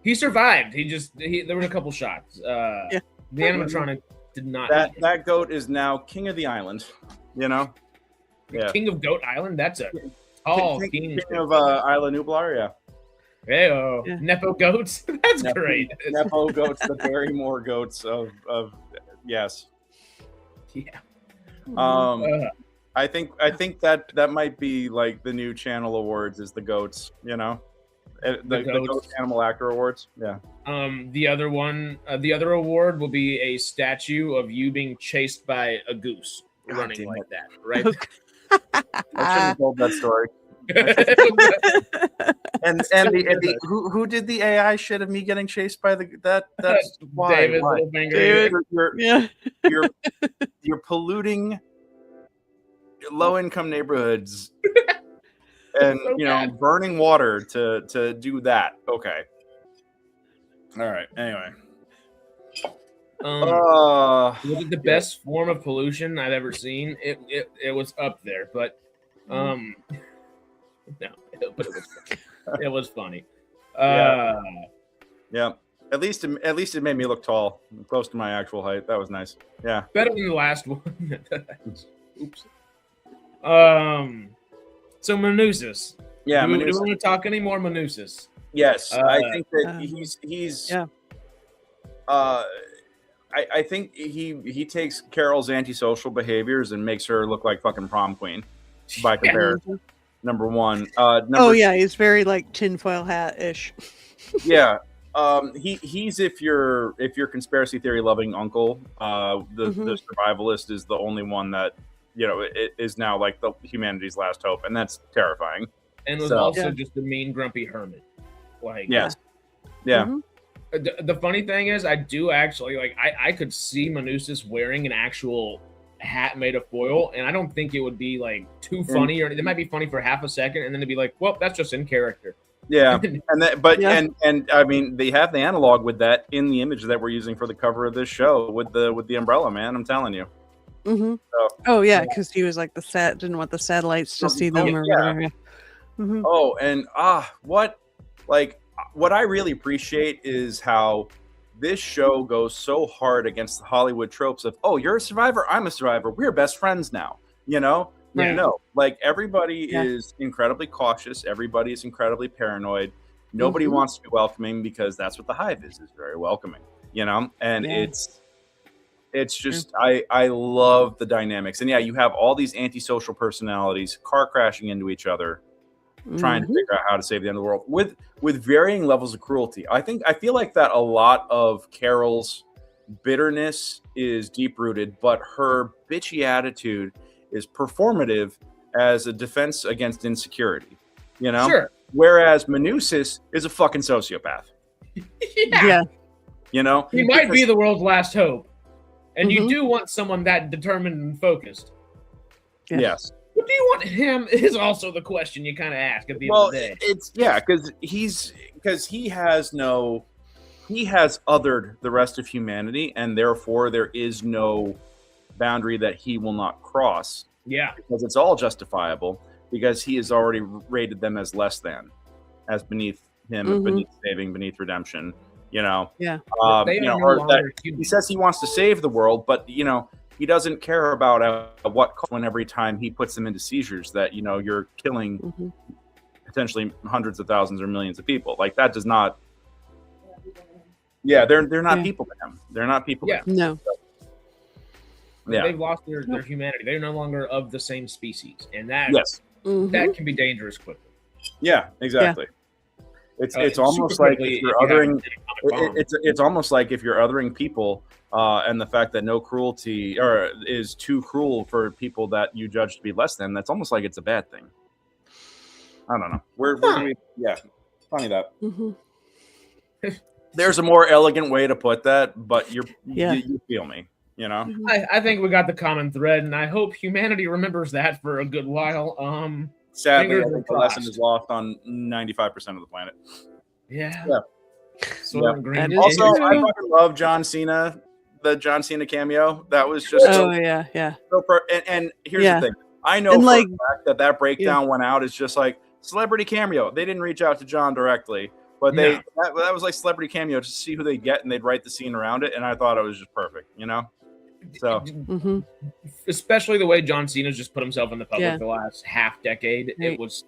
He survived. There were a couple shots. The animatronic did not. That goat is now king of the island. You know. Yeah. King of Goat Island. That's a tall king of Isla Nublar. Yeah. Hey, Nepo goats. That's great. Nepo goats, the Barrymore goats of yes. Yeah. I think that might be like the new channel awards is the goats. You know, the goat animal actor awards. Yeah. The other one, the other award will be a statue of you being chased by a goose running like that. Right. I shouldn't have told that story. and who did the AI shit of me getting chased by that's why David Littlefinger. You're polluting low-income neighborhoods and burning water to do that. Okay. All right. Anyway. Was it the best form of pollution I've ever seen? It was up there, but no, but it was funny. Yeah. At least it made me look tall, close to my actual height. That was nice. Yeah. Better than the last one. Oops. So Manoosis. Yeah. Do we want to talk any more Manoosis? Yes, I think that he's. Yeah. I think he takes Carol's antisocial behaviors and makes her look like fucking prom queen by comparison. Number one. He's very like tinfoil hat-ish. Yeah. He's if your conspiracy theory loving uncle, the survivalist is the only one that it is now like the humanity's last hope, and that's terrifying. And was also just a mean, grumpy hermit. Like yes, yeah. Mm-hmm. The funny thing is, I do actually I could see Manoosis wearing an actual hat made of foil, and I don't think it would be like too funny, or it might be funny for half a second, and then it'd be like, well, that's just in character. Yeah, and I mean, they have the analog with that in the image that we're using for the cover of this show with the umbrella, man. I'm telling you. Mm-hmm. So, because he was like didn't want the satellites to see them or whatever. Mm-hmm. Oh, and what I really appreciate is how this show goes so hard against the Hollywood tropes of, oh, you're a survivor, I'm a survivor, we're best friends now. Right. No, like everybody is incredibly cautious, everybody is incredibly paranoid. Nobody wants to be welcoming because that's what the Hive is very welcoming. And it's just I love the dynamics. And you have all these antisocial personalities car crashing into each other, trying to figure out how to save the end of the world with varying levels of cruelty. I feel like that a lot of Carol's bitterness is deep rooted, but her bitchy attitude is performative as a defense against insecurity. Sure. Whereas Manoosis is a fucking sociopath. Yeah. He might be the world's last hope, and you do want someone that determined and focused. Yeah. Yes. What do you want him is also the question you kind of ask at the end of the day. It's because he has othered the rest of humanity, and therefore there is no boundary that he will not cross. Yeah, because it's all justifiable because he has already rated them as less than, as beneath him, beneath saving, beneath redemption. Yeah. He says he wants to save the world, but he doesn't care about what cost when every time he puts them into seizures that you're killing potentially hundreds of thousands or millions of people. Like that does not. Yeah, they're not people to him. They're not people. Yeah. To him. No. Yeah. They've lost their humanity. They're no longer of the same species, and that that can be dangerous quickly. Yeah, exactly. Yeah. It's almost like if you're othering. It's almost like if you're othering people. And the fact that no cruelty is too cruel for people that you judge to be less than, that's almost like it's a bad thing. I don't know. Funny that. There's a more elegant way to put that, but you feel me, I think we got the common thread, and I hope humanity remembers that for a good while. Sadly, I think the lesson is lost on 95% of the planet. Yeah. Also, I fucking love John Cena. The John Cena cameo, that was just so and here's the thing, I know for a fact that breakdown went out is just like celebrity cameo. They didn't reach out to John directly, But that was like celebrity cameo, just to see who they get, and they'd write the scene around it, and I thought it was just perfect, you know. So, especially the way John Cena's just put himself in the public the last half decade, it was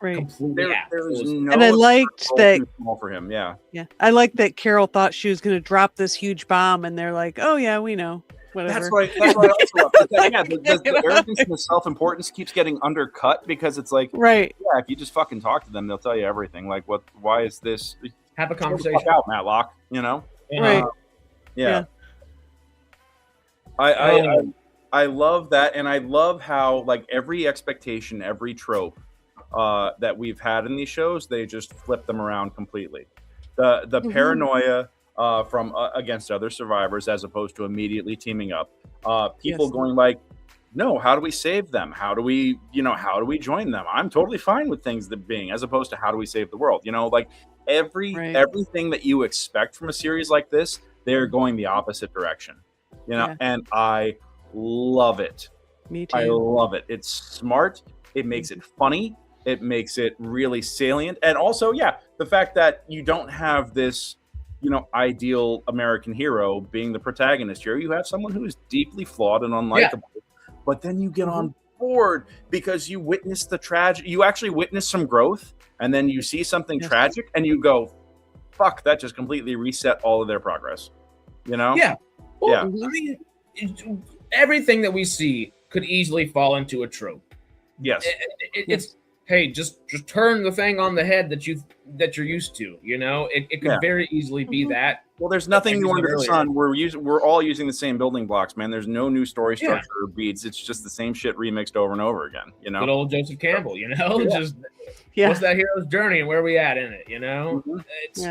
completely apt. And I liked that small for him. Yeah, I liked that Carol thought she was going to drop this huge bomb, and they're like, "Oh yeah, we know." Whatever. That's right. That's what I also love. The arrogance and the self-importance keeps getting undercut because it's like, right? Yeah, if you just fucking talk to them, they'll tell you everything. Like, what? Why is this? Have a conversation. Fuck out, Matlock. You know? Right. Yeah. I love that, and I love how like every expectation, every trope that we've had in these shows, they just flip them around completely. The paranoia. From against other survivors, as opposed to immediately teaming up. People going like, no, how do we save them? How do we join them? I'm totally fine with things that being, as opposed to how do we save the world? You know, like everything that you expect from a series like this, they're going the opposite direction. You know, and I love it. Me too. I love it. It's smart. It makes it funny. It makes it really salient. And also, the fact that you don't have this, ideal American hero being the protagonist here. You have someone who is deeply flawed and unlikable, but then you get on board because you witness the tragedy. You actually witness some growth, and then you see something tragic, and you go, "Fuck!" That just completely reset all of their progress. You know? Yeah. Well, I mean, everything that we see could easily fall into a trope. Yes. It's hey, just turn the thing on the head that you're used to. You know, it could very easily be that. Well, there's nothing new under the sun. We're all using the same building blocks, man. There's no new story structure or beats. It's just the same shit remixed over and over again. You know, good old Joseph Campbell. You know, just what's that hero's journey and where are we at in it? You know, it's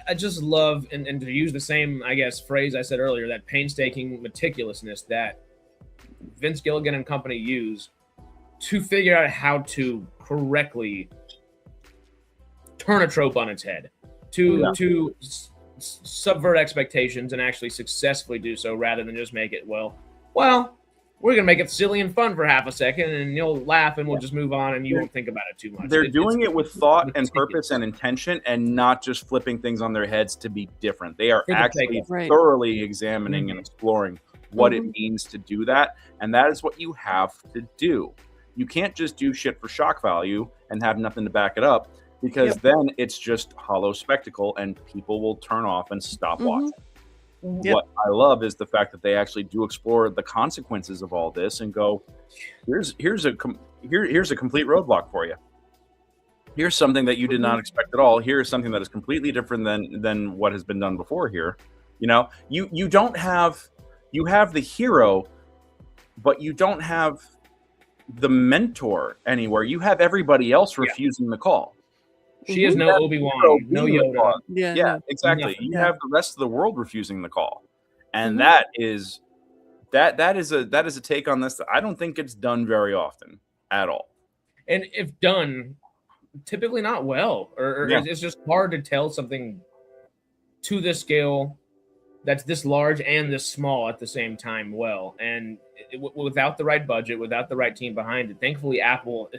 I just love and to use the same, I guess, phrase I said earlier, that painstaking meticulousness that Vince Gilligan and company use to figure out how to correctly turn a trope on its head, to subvert expectations and actually successfully do so, rather than just make it, well, we're going to make it silly and fun for half a second and you'll laugh and we'll just move on and you won't think about it too much. They're doing it with thought and purpose and intention, and not just flipping things on their heads to be different. They are actually thoroughly examining and exploring what it means to do that. And that is what you have to do. You can't just do shit for shock value and have nothing to back it up, because then it's just hollow spectacle and people will turn off and stop watching. What I love is the fact that they actually do explore the consequences of all this and go, here's a complete roadblock for you. Here's something that you did not expect at all. Here's something that is completely different than what has been done before here. You know, you have the hero, but you don't have the mentor anywhere. You have everybody else refusing the call. She has no Obi-Wan, no Yoda. Yeah, exactly. You have the rest of the world refusing the call, and that is a take on this that I don't think it's done very often at all. And if done, typically not well, or it's just hard to tell something to this scale that's this large and this small at the same time well. And without the right budget, without the right team behind it, thankfully Apple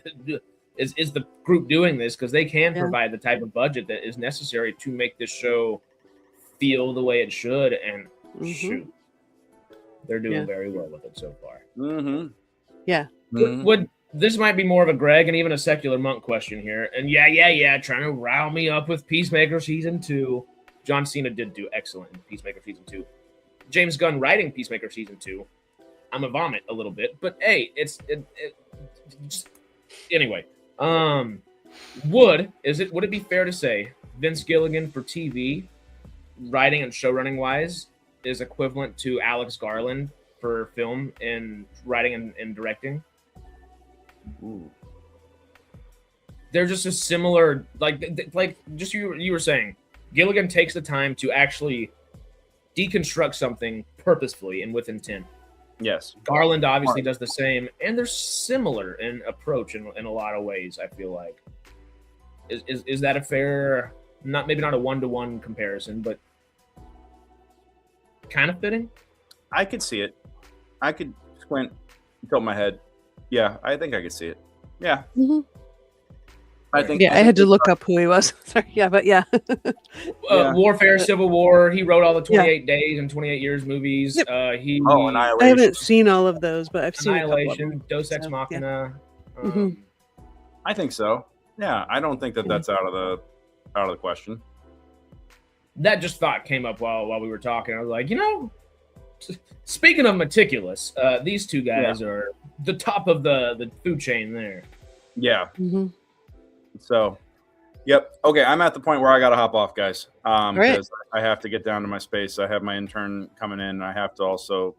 is the group doing this, because they can provide the type of budget that is necessary to make this show feel the way it should. And shoot, they're doing very well with it so far. Would this might be more of a Greg and even a Secular Monk question here. And trying to rile me up with Peacemaker Season 2. John Cena did do excellent in Peacemaker Season 2. James Gunn writing Peacemaker Season 2, I'm a vomit a little bit, but hey, anyway. Would it be fair to say Vince Gilligan for TV, writing and showrunning wise, is equivalent to Alex Garland for film and writing and directing? Ooh. They're just a similar, like just you were saying, Gilligan takes the time to actually deconstruct something purposefully and with intent. Yes. Garland obviously does the same, and they're similar in approach in a lot of ways, I feel like. Is that a fair, maybe not a one-to-one comparison, but kind of fitting? I could see it. I could squint, tilt my head. Yeah, I think I could see it. Yeah. I think. Yeah, I had to look up who he was. Sorry, yeah, but yeah. Warfare, Civil War. He wrote all the 28 Days and 28 Years movies. Yep. Annihilation. I haven't seen all of those, but I've seen Annihilation, Deus Ex Machina. Yeah. I think so. Yeah, I don't think that's out of the question. That just thought came up while we were talking. I was like, speaking of meticulous, these two guys are the top of the food chain there. Yeah. So, yep. Okay, I'm at the point where I got to hop off, guys. Because I have to get down to my space. I have my intern coming in. I have to also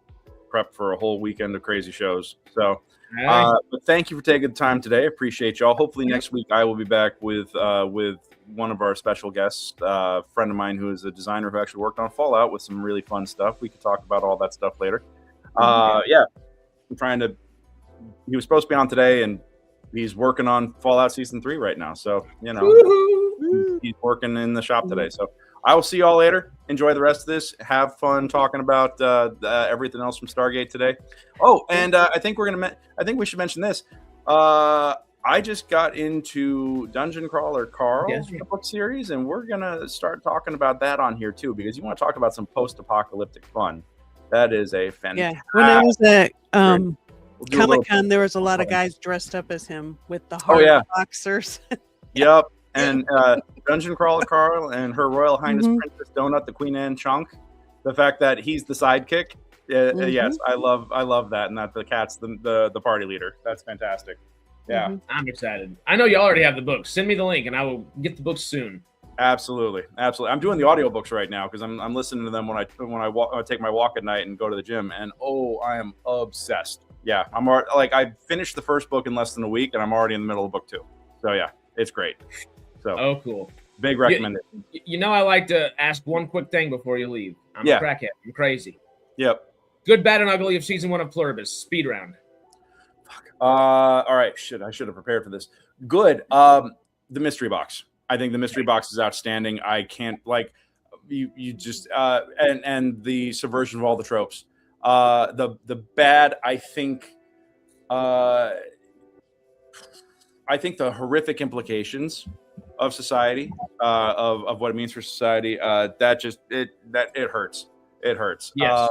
prep for a whole weekend of crazy shows. So, but thank you for taking the time today. I appreciate y'all. Hopefully next week I will be back with one of our special guests, a friend of mine who is a designer who actually worked on Fallout with some really fun stuff. We could talk about all that stuff later. I'm trying to. He was supposed to be on today, and he's working on Fallout Season 3 right now. So, he's working in the shop today. So I will see y'all later. Enjoy the rest of this. Have fun talking about everything else from Stargate today. Oh, and I think we should mention this. I just got into Dungeon Crawler Carl, the book series, and we're going to start talking about that on here too, because you want to talk about some post-apocalyptic fun. That is a fantastic. Yeah, when I was at Comic-Con, there was a lot of guys dressed up as him with the hard boxers. Yep, and Dungeon Crawler Carl and Her Royal Highness Princess Donut, the Queen Anne Chunk. The fact that he's the sidekick, yes, I love that, and that the cat's the party leader. That's fantastic. Yeah, I'm excited. I know you already have the books. Send me the link, and I will get the books soon. Absolutely. I'm doing the audiobooks right now because I'm listening to them when I take my walk at night and go to the gym, and I am obsessed. Yeah, I'm already, I finished the first book in less than a week, and I'm already in the middle of book 2. So yeah, it's great. So cool. Big recommendation. I like to ask one quick thing before you leave. I'm a crackhead. I'm crazy. Yep. Good, bad, and ugly of season 1 of Pluribus. Speed round. All right. I should have prepared for this. Good. The mystery box. I think the mystery box is outstanding. I can't you just and the subversion of all the tropes. The bad, I think the horrific implications of society, of what it means for society, it hurts. It hurts. Yes.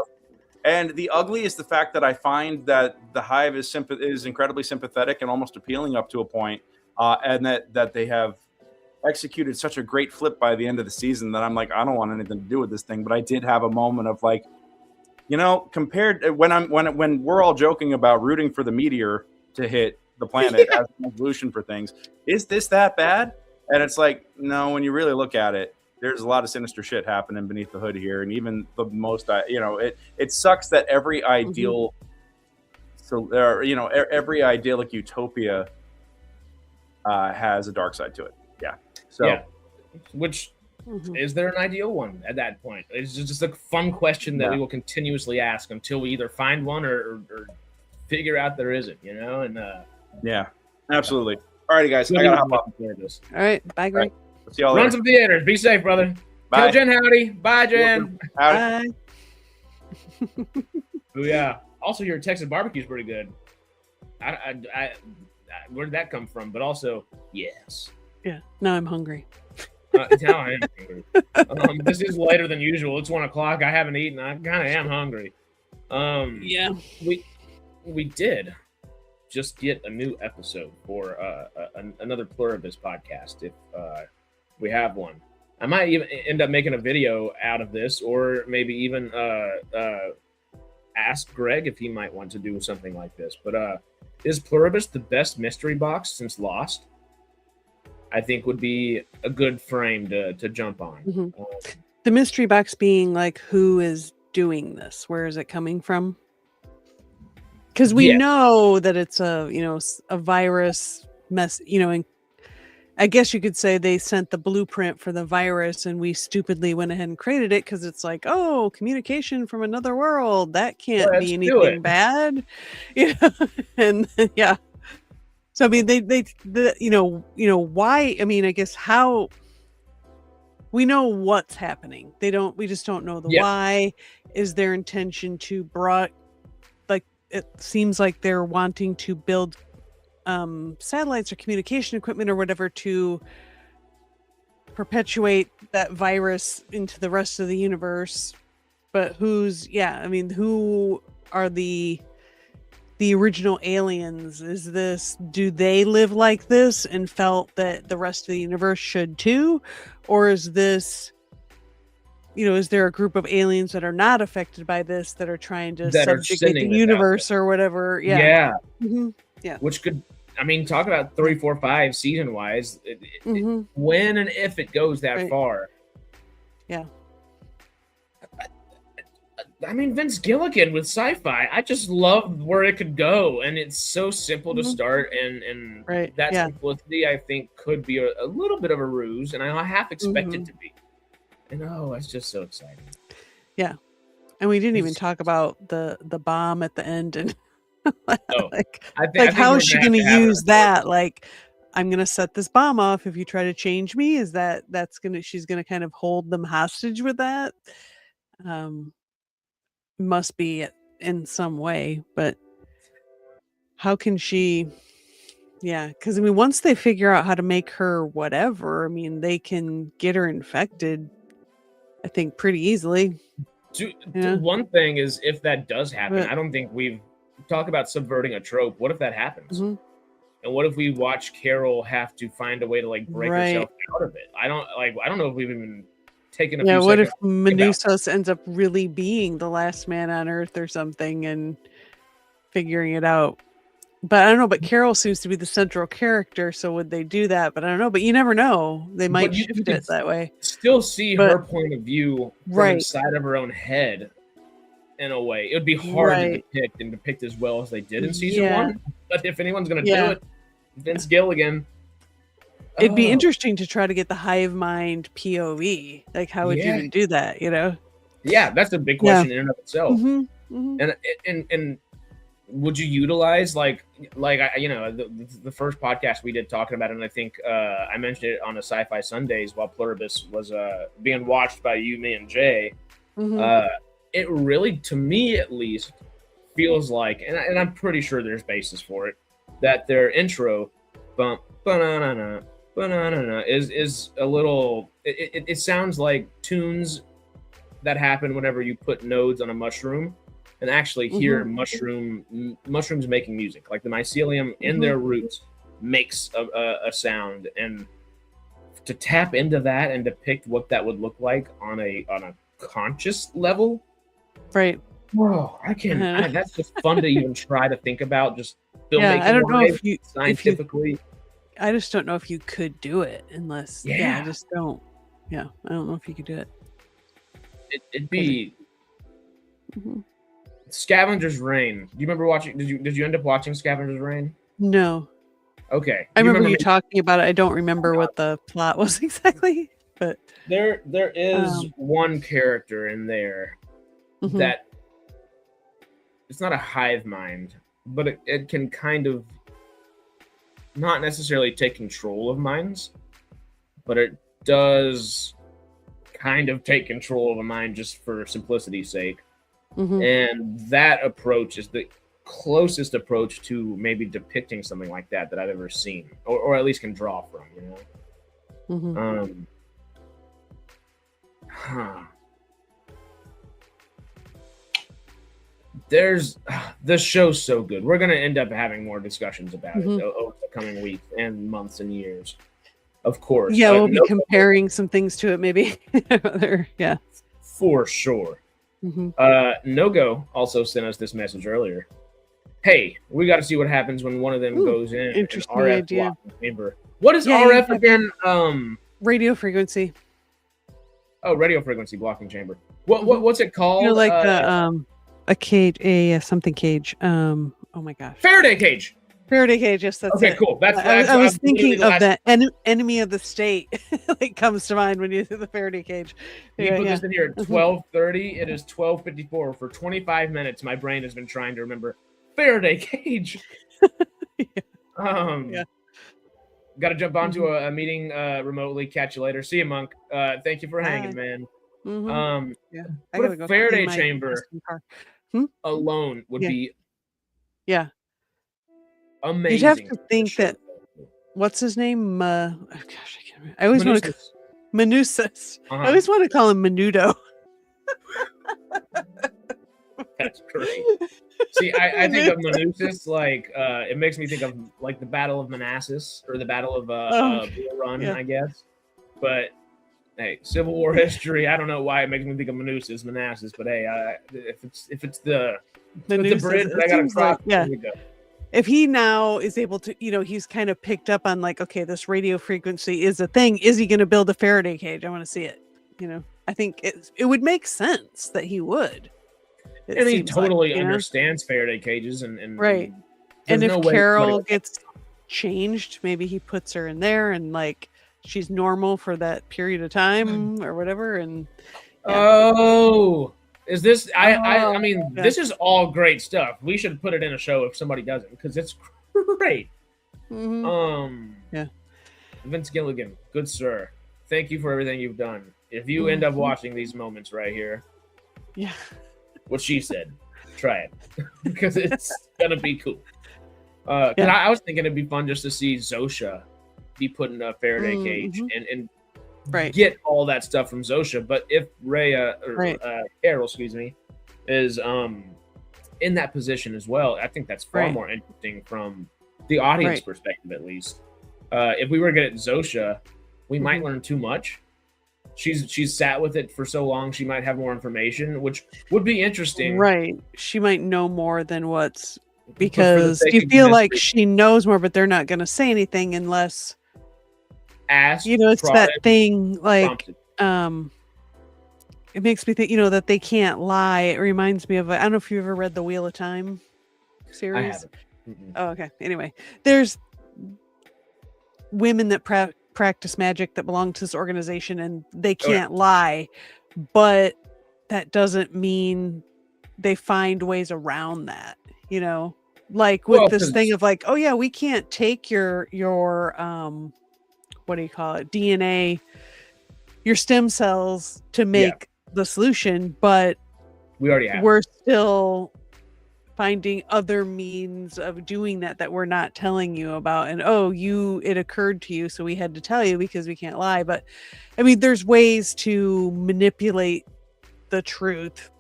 And the ugly is the fact that I find that the Hive is incredibly sympathetic and almost appealing up to a point, and that they have executed such a great flip by the end of the season that I'm like, I don't want anything to do with this thing. But I did have a moment of compared when we're all joking about rooting for the meteor to hit the planet as an evolution for things, is this that bad? And it's like, no, when you really look at it, there's a lot of sinister shit happening beneath the hood here. And even the most, it sucks that every ideal, every idyllic utopia has a dark side to it. Yeah. So, which is there an ideal one at that point? It's just a fun question that we will continuously ask until we either find one or figure out there isn't, and yeah, absolutely. All righty, guys. I gotta hop off. All right. Bye, Greg. Right. See y'all later. Run some theaters. Be safe, brother. Bye. Tell Jen howdy. Bye, Jen. Howdy. Bye. Oh, yeah. Also, your Texas barbecue is pretty good. Where did that come from? But also, yes. Yeah. Now I'm hungry. Now I am hungry. This is later than usual. It's 1:00. I haven't eaten. I kind of am hungry. Yeah. We did just get a new episode for another Pluribus podcast if we have one. I might even end up making a video out of this, or maybe even ask Greg if he might want to do something like this. But is Pluribus the best mystery box since Lost? I think would be a good frame to jump on. The mystery box being who is doing this? Where is it coming from? Because we know that it's a virus mess, and I guess you could say they sent the blueprint for the virus and we stupidly went ahead and created it because it's communication from another world. That can't be anything bad. And yeah. So I mean why, I guess how we know what's happening. We just don't know the why. Is their intention to it seems like they're wanting to build satellites or communication equipment or whatever to perpetuate that virus into the rest of the universe. But who are the original aliens? Do they live like this and felt that the rest of the universe should too? Or is this, is there a group of aliens that are not affected by this that are trying to subjugate the universe or whatever? Yeah. Mm-hmm. Yeah. Which could, talk about 3, 4, 5 season wise, when and if it goes that far. Yeah. Vince Gilligan with sci-fi, I just love where it could go, and it's so simple to start, and that simplicity I think could be a little bit of a ruse, and I half expect it to be. And it's just so exciting. Yeah, and we didn't even talk about the bomb at the end, and how is she going to use that? Like, I'm going to set this bomb off if you try to change me. Is she's going to kind of hold them hostage with that? Must be in some way, but how can she? Yeah, because once they figure out how to make her whatever, they can get her infected, I think, pretty easily. One thing is, if that does happen, I don't think we've talked about subverting a trope. What if that happens? And what if we watch Carol have to find a way to break herself out of it? I don't know if we've even taken a few what if seconds Manousos ends up really being the last man on Earth or something and figuring it out? But I don't know. But Carol seems to be the central character, so would they do that? But I don't know. But you never know. They might shift it that way. Still see her point of view from inside of her own head. In a way, it would be hard to depict as well as they did in season 1. But if anyone's going to do it, Vince Gilligan. It'd be interesting to try to get the hive mind POV. Like, how would you even do that? Yeah, that's a big question in and of itself. And would you utilize the first podcast we did talking about it, and I think I mentioned it on a Sci-Fi Sundays while Pluribus was being watched by you, me, and Jay. It really, to me at least, feels like, and I'm pretty sure there's basis for it, that their intro bump banana is a little. It sounds like tunes that happen whenever you put nodes on a mushroom and actually hear mushrooms making music. Like the mycelium in their roots makes a sound, and to tap into that and depict what that would look like on a conscious level. Right. Whoa, that's just fun to even try to think about. Just filmmaking. I don't know if you scientifically. I just don't know if you could do it unless. I just don't. Yeah, I don't know if you could do it. It'd be Scavenger's Reign. Do you remember watching? Did you end up watching Scavenger's Reign? No. Okay. I remember you talking about it. I don't remember what the plot was exactly, but there is one character in there that it's not a hive mind, but it can kind of not necessarily take control of minds, but it does kind of take control of a mind just for simplicity's sake. And that approach is the closest approach to maybe depicting something like that I've ever seen, or at least can draw from, This show's so good. We're going to end up having more discussions about it over the coming weeks and months and years. Of course. Yeah, we'll be comparing some things to it, maybe. For sure. No-Go also sent us this message earlier. Hey, we got to see what happens when one of them goes in. Interesting RF idea. Chamber. What is RF again? Radio frequency. Oh, radio frequency blocking chamber. What's it called? Like a cage, something cage. Oh my gosh. Faraday cage. Faraday cage. Yes, that's okay. It. Cool. That's I was thinking of that enemy of the state. Like comes to mind when you do the Faraday cage. We put this in here at 12:30. It is 12:54. For 25 minutes, my brain has been trying to remember Faraday cage. Got to jump onto a meeting remotely. Catch you later. See you, Monk. Thank you for hanging, man. But a Faraday chamber alone would be amazing. You'd have to think that. What's his name? Gosh, I can't remember. I always want to. Manusas. I always want to call him Menudo. That's great. See, I think of Manusas like it makes me think of like the Battle of Manassas or the Battle of Bull Run, I guess. But hey, Civil War history. I don't know why it makes me think of Manassas, but hey, if it's the bridge, I gotta cross. Yeah. If he now is able to, he's kind of picked up on like, okay, this radio frequency is a thing. Is he going to build a Faraday cage? I want to see it. I think it would make sense that he would. And he totally understands Faraday cages and right. And if Carol gets changed, maybe he puts her in there and like she's normal for that period of time or whatever. And is this? I mean, this is all great stuff. We should put it in a show if somebody doesn't, because it's great. Vince Gilligan, good sir, thank you for everything you've done. If you end up watching these moments right here, what she said, try it because it's gonna be cool. I was thinking it'd be fun just to see Zosha be put in a Faraday cage and get all that stuff from Zosha. But if Carol, is in that position as well, I think that's far more interesting from the audience perspective, at least. If we were to get Zosha, we might learn too much. She's sat with it for so long, she might have more information, which would be interesting. Right. She might know more than because you feel like she knows more, but they're not going to say anything unless asked. It's that thing like it makes me think, that they can't lie. It reminds me of I don't know if you ever read the Wheel of Time series. I haven't. Oh, okay. Anyway, there's women that practice magic that belong to this organization and they can't lie, but that doesn't mean they find ways around that, like with this thing of like, oh yeah, we can't take your what do you call it, DNA, your stem cells to make the solution, but we're still finding other means of doing that we're not telling you about. And it occurred to you, so we had to tell you because we can't lie. But I mean, there's ways to manipulate the truth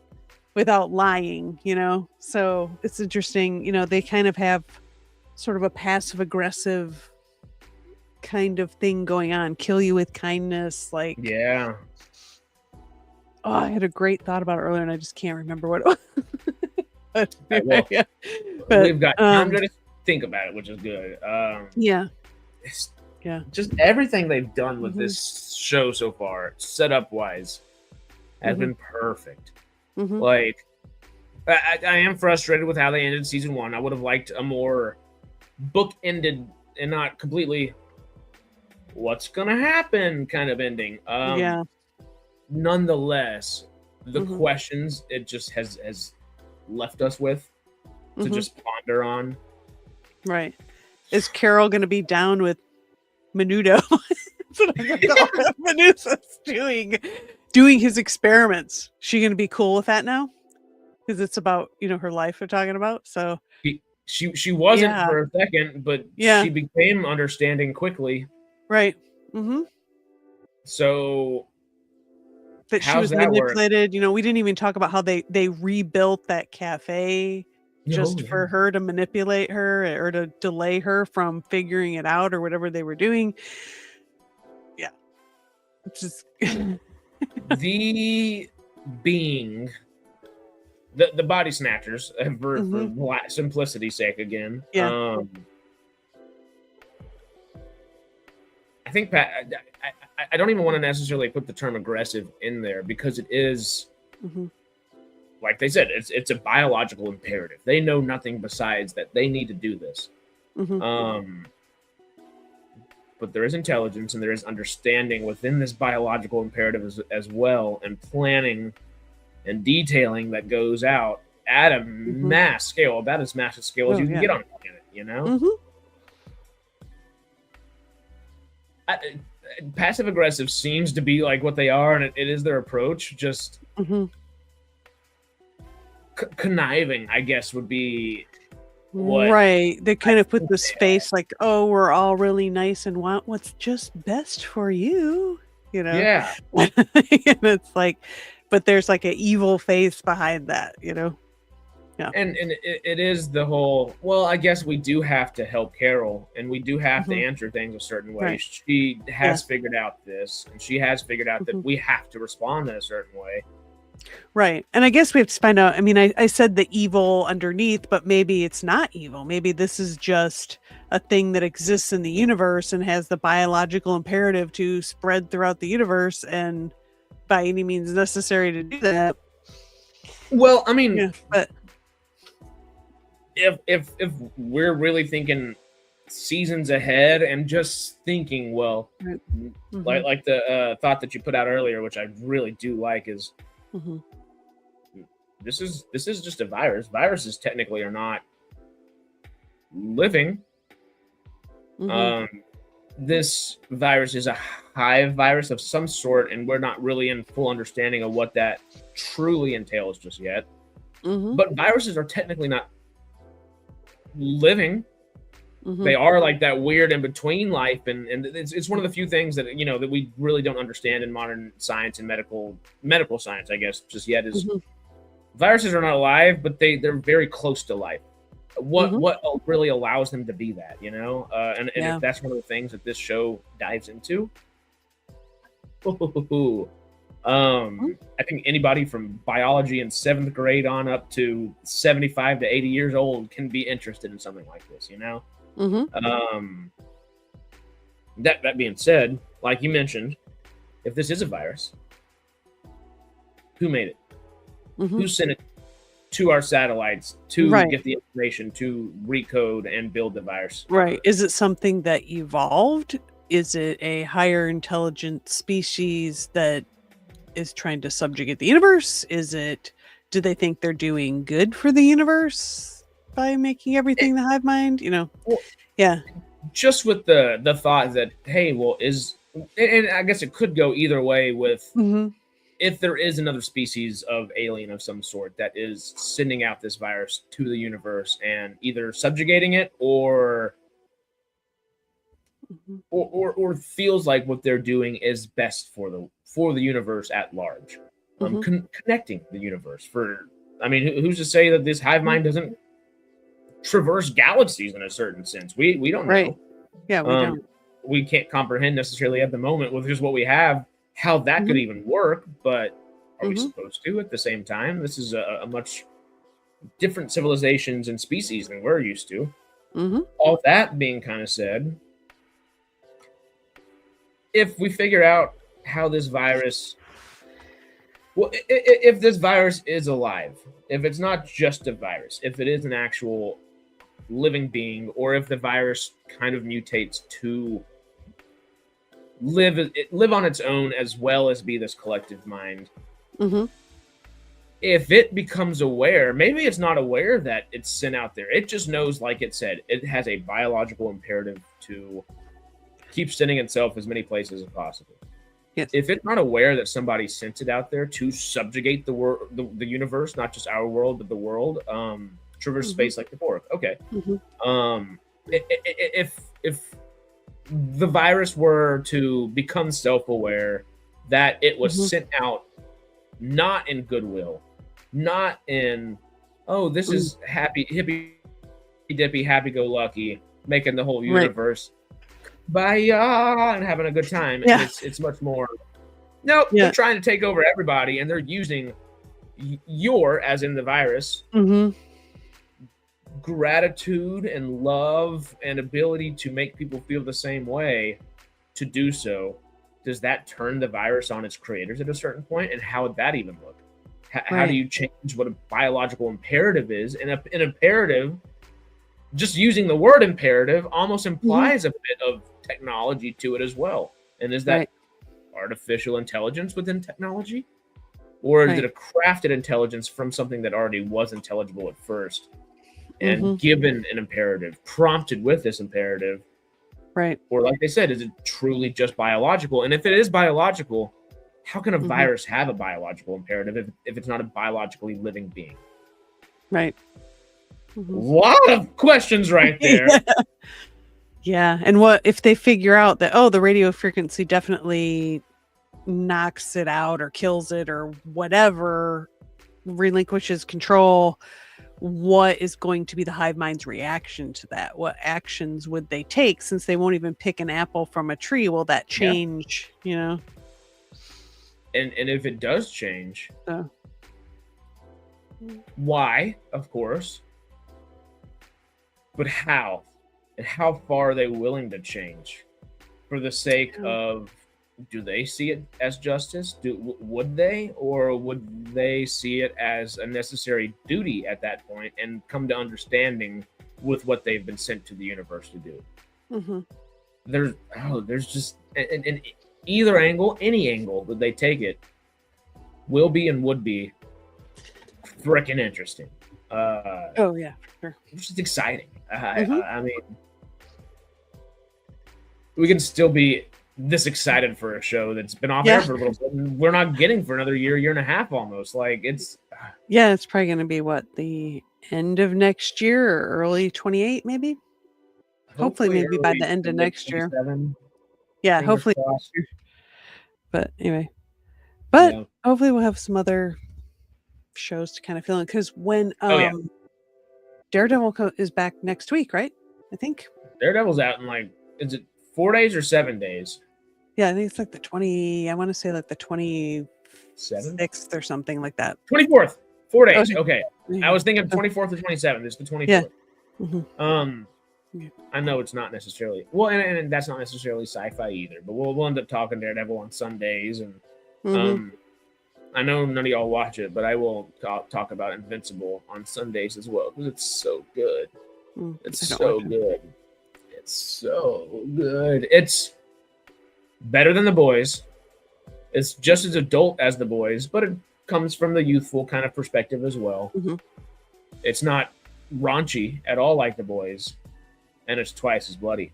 without lying, so it's interesting. They kind of have sort of a passive aggressive kind of thing going on, kill you with kindness, like I had a great thought about it earlier and I just can't remember what it was. But we've got time to think about it, which is good. Just everything they've done with this show so far, setup wise, has been perfect. Like, I am frustrated with how they ended season 1. I would have liked a more book-ended and not completely what's gonna happen kind of ending. Nonetheless, the questions it just has left us with to just ponder on. Right. Is Carol going to be down with Menudo? That's what I'm going to call it. Menudo's doing his experiments. She going to be cool with that now? Because it's about, her life we're talking about. So she wasn't for a second, but she became understanding quickly. Right. So that she was manipulated. We didn't even talk about how they rebuilt that cafe for her to manipulate her or to delay her from figuring it out or whatever they were doing. Yeah. It's just the being, the body snatchers, for simplicity's sake again. Yeah. I think I don't even want to necessarily put the term aggressive in there because it is, like they said, it's a biological imperative. They know nothing besides that they need to do this. But there is intelligence and there is understanding within this biological imperative as well, and planning and detailing that goes out at a mass scale, about as massive scale as you can get on a planet, passive aggressive seems to be like what they are, and it is their approach. Just conniving, I guess, would be what Right. They kind of put this face like, oh, we're all really nice and want what's just best for you, you know? Yeah. And it's like, but there's like an evil face behind that, you know? Yeah. And it is the whole, well, I guess we do have to help Carol, and we do have to answer things a certain way. Right. She has figured out this, and she has figured out that we have to respond in a certain way. Right. And I guess we have to find out. I mean, I said the evil underneath, but maybe it's not evil. Maybe this is just a thing that exists in the universe and has the biological imperative to spread throughout the universe, and by any means necessary to do that. Well, I mean, Yeah, but if we're really thinking seasons ahead and just thinking, well, like the thought that you put out earlier, which I really do like, is this is just a virus. Viruses technically are not living. This virus is a hive virus of some sort, and we're not really in full understanding of what that truly entails just yet. But viruses are technically not living. They are like that weird in between life, and it's one of the few things that that we really don't understand in modern science and medical science, I guess, just yet, is viruses are not alive, but they're very close to life. What really allows them to be that, and if that's one of the things that this show dives into. I think anybody from biology in 7th grade on up to 75 to 80 years old can be interested in something like this, That being said, like you mentioned, if this is a virus, who made it? Who sent it to our satellites to get the information to recode and build the virus? Right. Is it something that evolved? Is it a higher intelligent species that is trying to subjugate the universe? Do they think they're doing good for the universe by making everything the hive mind? Well, yeah. Just with the thought that, hey, well, and I guess it could go either way with if there is another species of alien of some sort that is sending out this virus to the universe and either subjugating it or feels like what they're doing is best for the universe at large, connecting the universe. Who's to say that this hive mind doesn't traverse galaxies in a certain sense? We don't know. Yeah, we don't. We can't comprehend necessarily at the moment with just what we have how that could even work, but are we supposed to at the same time? This is a much different civilizations and species than we're used to. All that being kind of said, if we figure out how this virus, if this virus is alive, if it's not just a virus, if it is an actual living being, or if the virus kind of mutates to live on its own as well as be this collective mind. If it becomes aware, maybe it's not aware that it's sent out there. It just knows, like it said, it has a biological imperative to keep sending itself as many places as possible. Yes. If it's not aware that somebody sent it out there to subjugate the world, the universe, not just our world, but the world, traverse space like the Borg. Okay. If the virus were to become self-aware that it was sent out not in goodwill, not in, this is hippy dippy, happy-go-lucky, making the whole universe and having a good time. Yeah. And it's much more, they're trying to take over everybody, and they're using your, as in the virus, gratitude and love and ability to make people feel the same way to do so. Does that turn the virus on its creators at a certain point? And how would that even look? How do you change what a biological imperative is? And an imperative, just using the word imperative, almost implies a bit of technology to it as well. And is that artificial intelligence within technology? Or is it a crafted intelligence from something that already was intelligible at first and given an imperative, prompted with this imperative? Right. Or like they said, is it truly just biological? And if it is biological, how can a virus have a biological imperative if it's not a biologically living being? Right. lot of questions right there. Yeah. And what if they figure out that, the radio frequency definitely knocks it out or kills it or whatever, relinquishes control? What is going to be the hive mind's reaction to that? What actions would they take, since they won't even pick an apple from a tree? Will that change, And if it does change, why, of course, but how? And how far are they willing to change for the sake of, do they see it as justice? Would they, or would they see it as a necessary duty at that point and come to understanding with what they've been sent to the universe to do? There's just in either angle, any angle that they take it, will be and would be freaking interesting. For sure. It's just exciting. I mean, we can still be this excited for a show that's been off air for a little bit, and we're not getting for another year and a half almost. Like, it's it's probably going to be the end of next year or early 28, maybe. Hopefully maybe by the end of next year. Yeah, hopefully next year. But anyway, hopefully we'll have some other shows to kind of fill in, because when Daredevil is back next week, right? I think Daredevil's out in is it 4 days or 7 days? Yeah, I think it's the 20. I want to say the 26th or something like that. 24th. 4 days. Okay. I was thinking 24th or 27th. It's the 24th. Yeah. I know it's not necessarily and that's not necessarily sci-fi either. But we'll end up talking Daredevil on Sundays, and I know none of y'all watch it, but I will talk about Invincible on Sundays as well, because it's so good. It's so good. It's so good. It's better than The Boys. It's just as adult as The Boys, but it comes from the youthful kind of perspective as well. It's not raunchy at all like The Boys, and it's twice as bloody,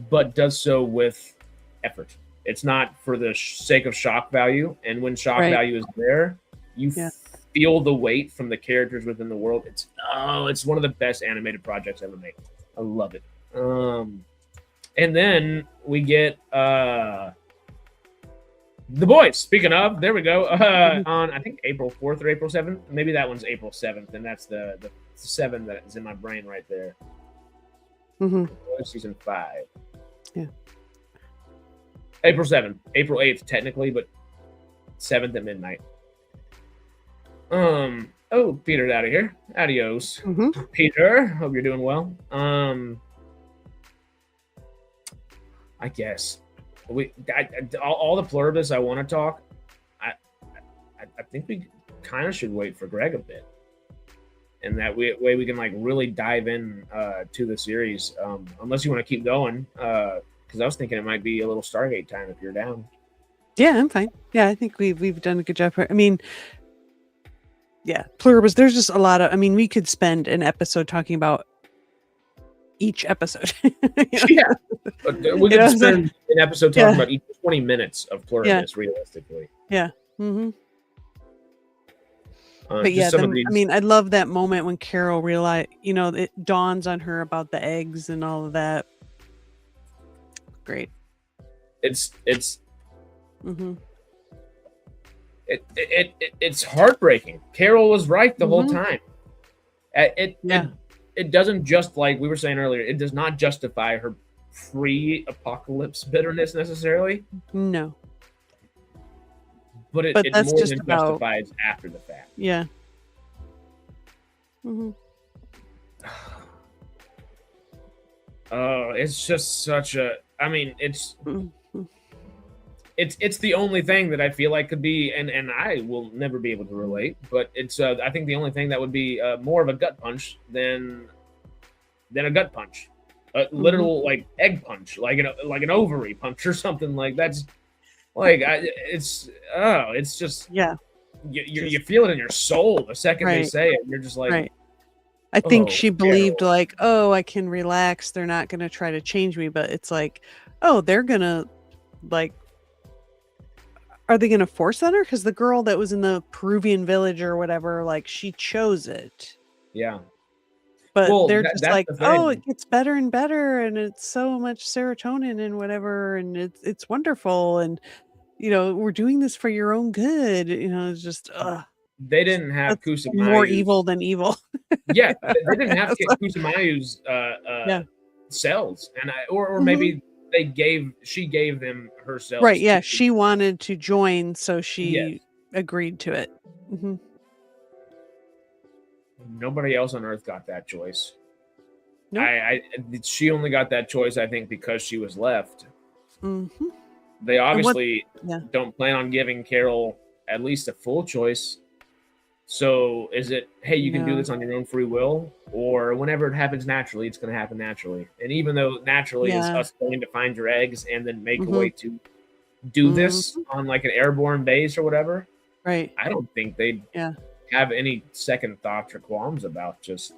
but does so with effort. It's not for the sake of shock value, and when shock value is there, you feel the weight from the characters within the world. It's one of the best animated projects ever made. I love it. And then we get The Boys. Speaking of, there we go. On I think April 4th or April 7th. Maybe that one's April 7th, and that's the 7 that is in my brain right there. Season 5. Yeah. April 7th. April 8th, technically, but 7th at midnight. Peter's out of here. Adios. Peter, hope you're doing well. I guess all the Pluribus I want to talk. I think we kind of should wait for Greg a bit, and that way we can really dive in to the series. Unless you want to keep going, because I was thinking it might be a little Stargate time if you're down. Yeah, I'm fine. Yeah, I think we've done a good job. I mean, Pluribus. There's just a lot of. I mean, we could spend an episode talking about each episode. Yeah, but we could spend an episode talking about each 20 minutes of Pluribus realistically. Yeah. But I love that moment when Carol realized, it dawns on her about the eggs and all of that. Great. It's heartbreaking. Carol was right the whole time. It doesn't just, like we were saying earlier, it does not justify her pre-apocalypse bitterness necessarily. No. But it more than justifies after the fact. Yeah. It's just such a. I mean, it's the only thing that I feel like could be, and I will never be able to relate, but it's I think the only thing that would be more of a gut punch than a gut punch, a literal egg punch, like an ovary punch or something like that's. It's just you feel it in your soul the second they say it. You're just like, I think she believed I can relax. They're not going to try to change me, but it's they're going to are they going to force on her? Because the girl that was in the Peruvian village or whatever, she chose it. Yeah. But Well, they're just that's like, the oh, thing. it gets better and better, and it's so much serotonin and whatever, and it's wonderful, and we're doing this for your own good. It's just They didn't have that's more Kusumayu's. evil than evil. Yeah, they didn't have So, Kusumayu's yeah. cells, and or Mhm. maybe she gave them her cells. Right. Yeah. too. She wanted to join, so she Yes. agreed to it. Mhm. Nobody else on Earth got that choice. Nope. She only got that choice, I think, because she was left. Mhm. They obviously yeah. don't plan on giving Carol at least a full choice. So is it, hey, you can do No. this on your own free will, or whenever it happens naturally, it's going to happen naturally. And even though naturally is Yeah. us going to find your eggs and then make a Mhm. way to do this on like an airborne base or whatever, Right. I don't think they'd Yeah. have any second thoughts or qualms about just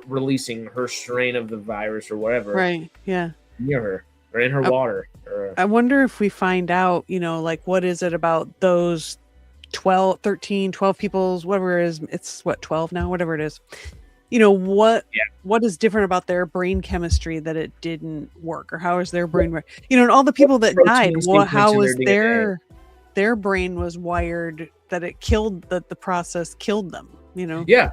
releasing her strain of the virus or whatever Right. Yeah. near her or in her water. Or, I wonder if we find out, like what is it about those 12, 13, 12 people's, whatever it is, it's what, 12 now, whatever it is. What is different about their brain chemistry that it didn't work, or how is their brain, and all the people that died, how was their brain was wired that it killed, that the process killed them, Yeah.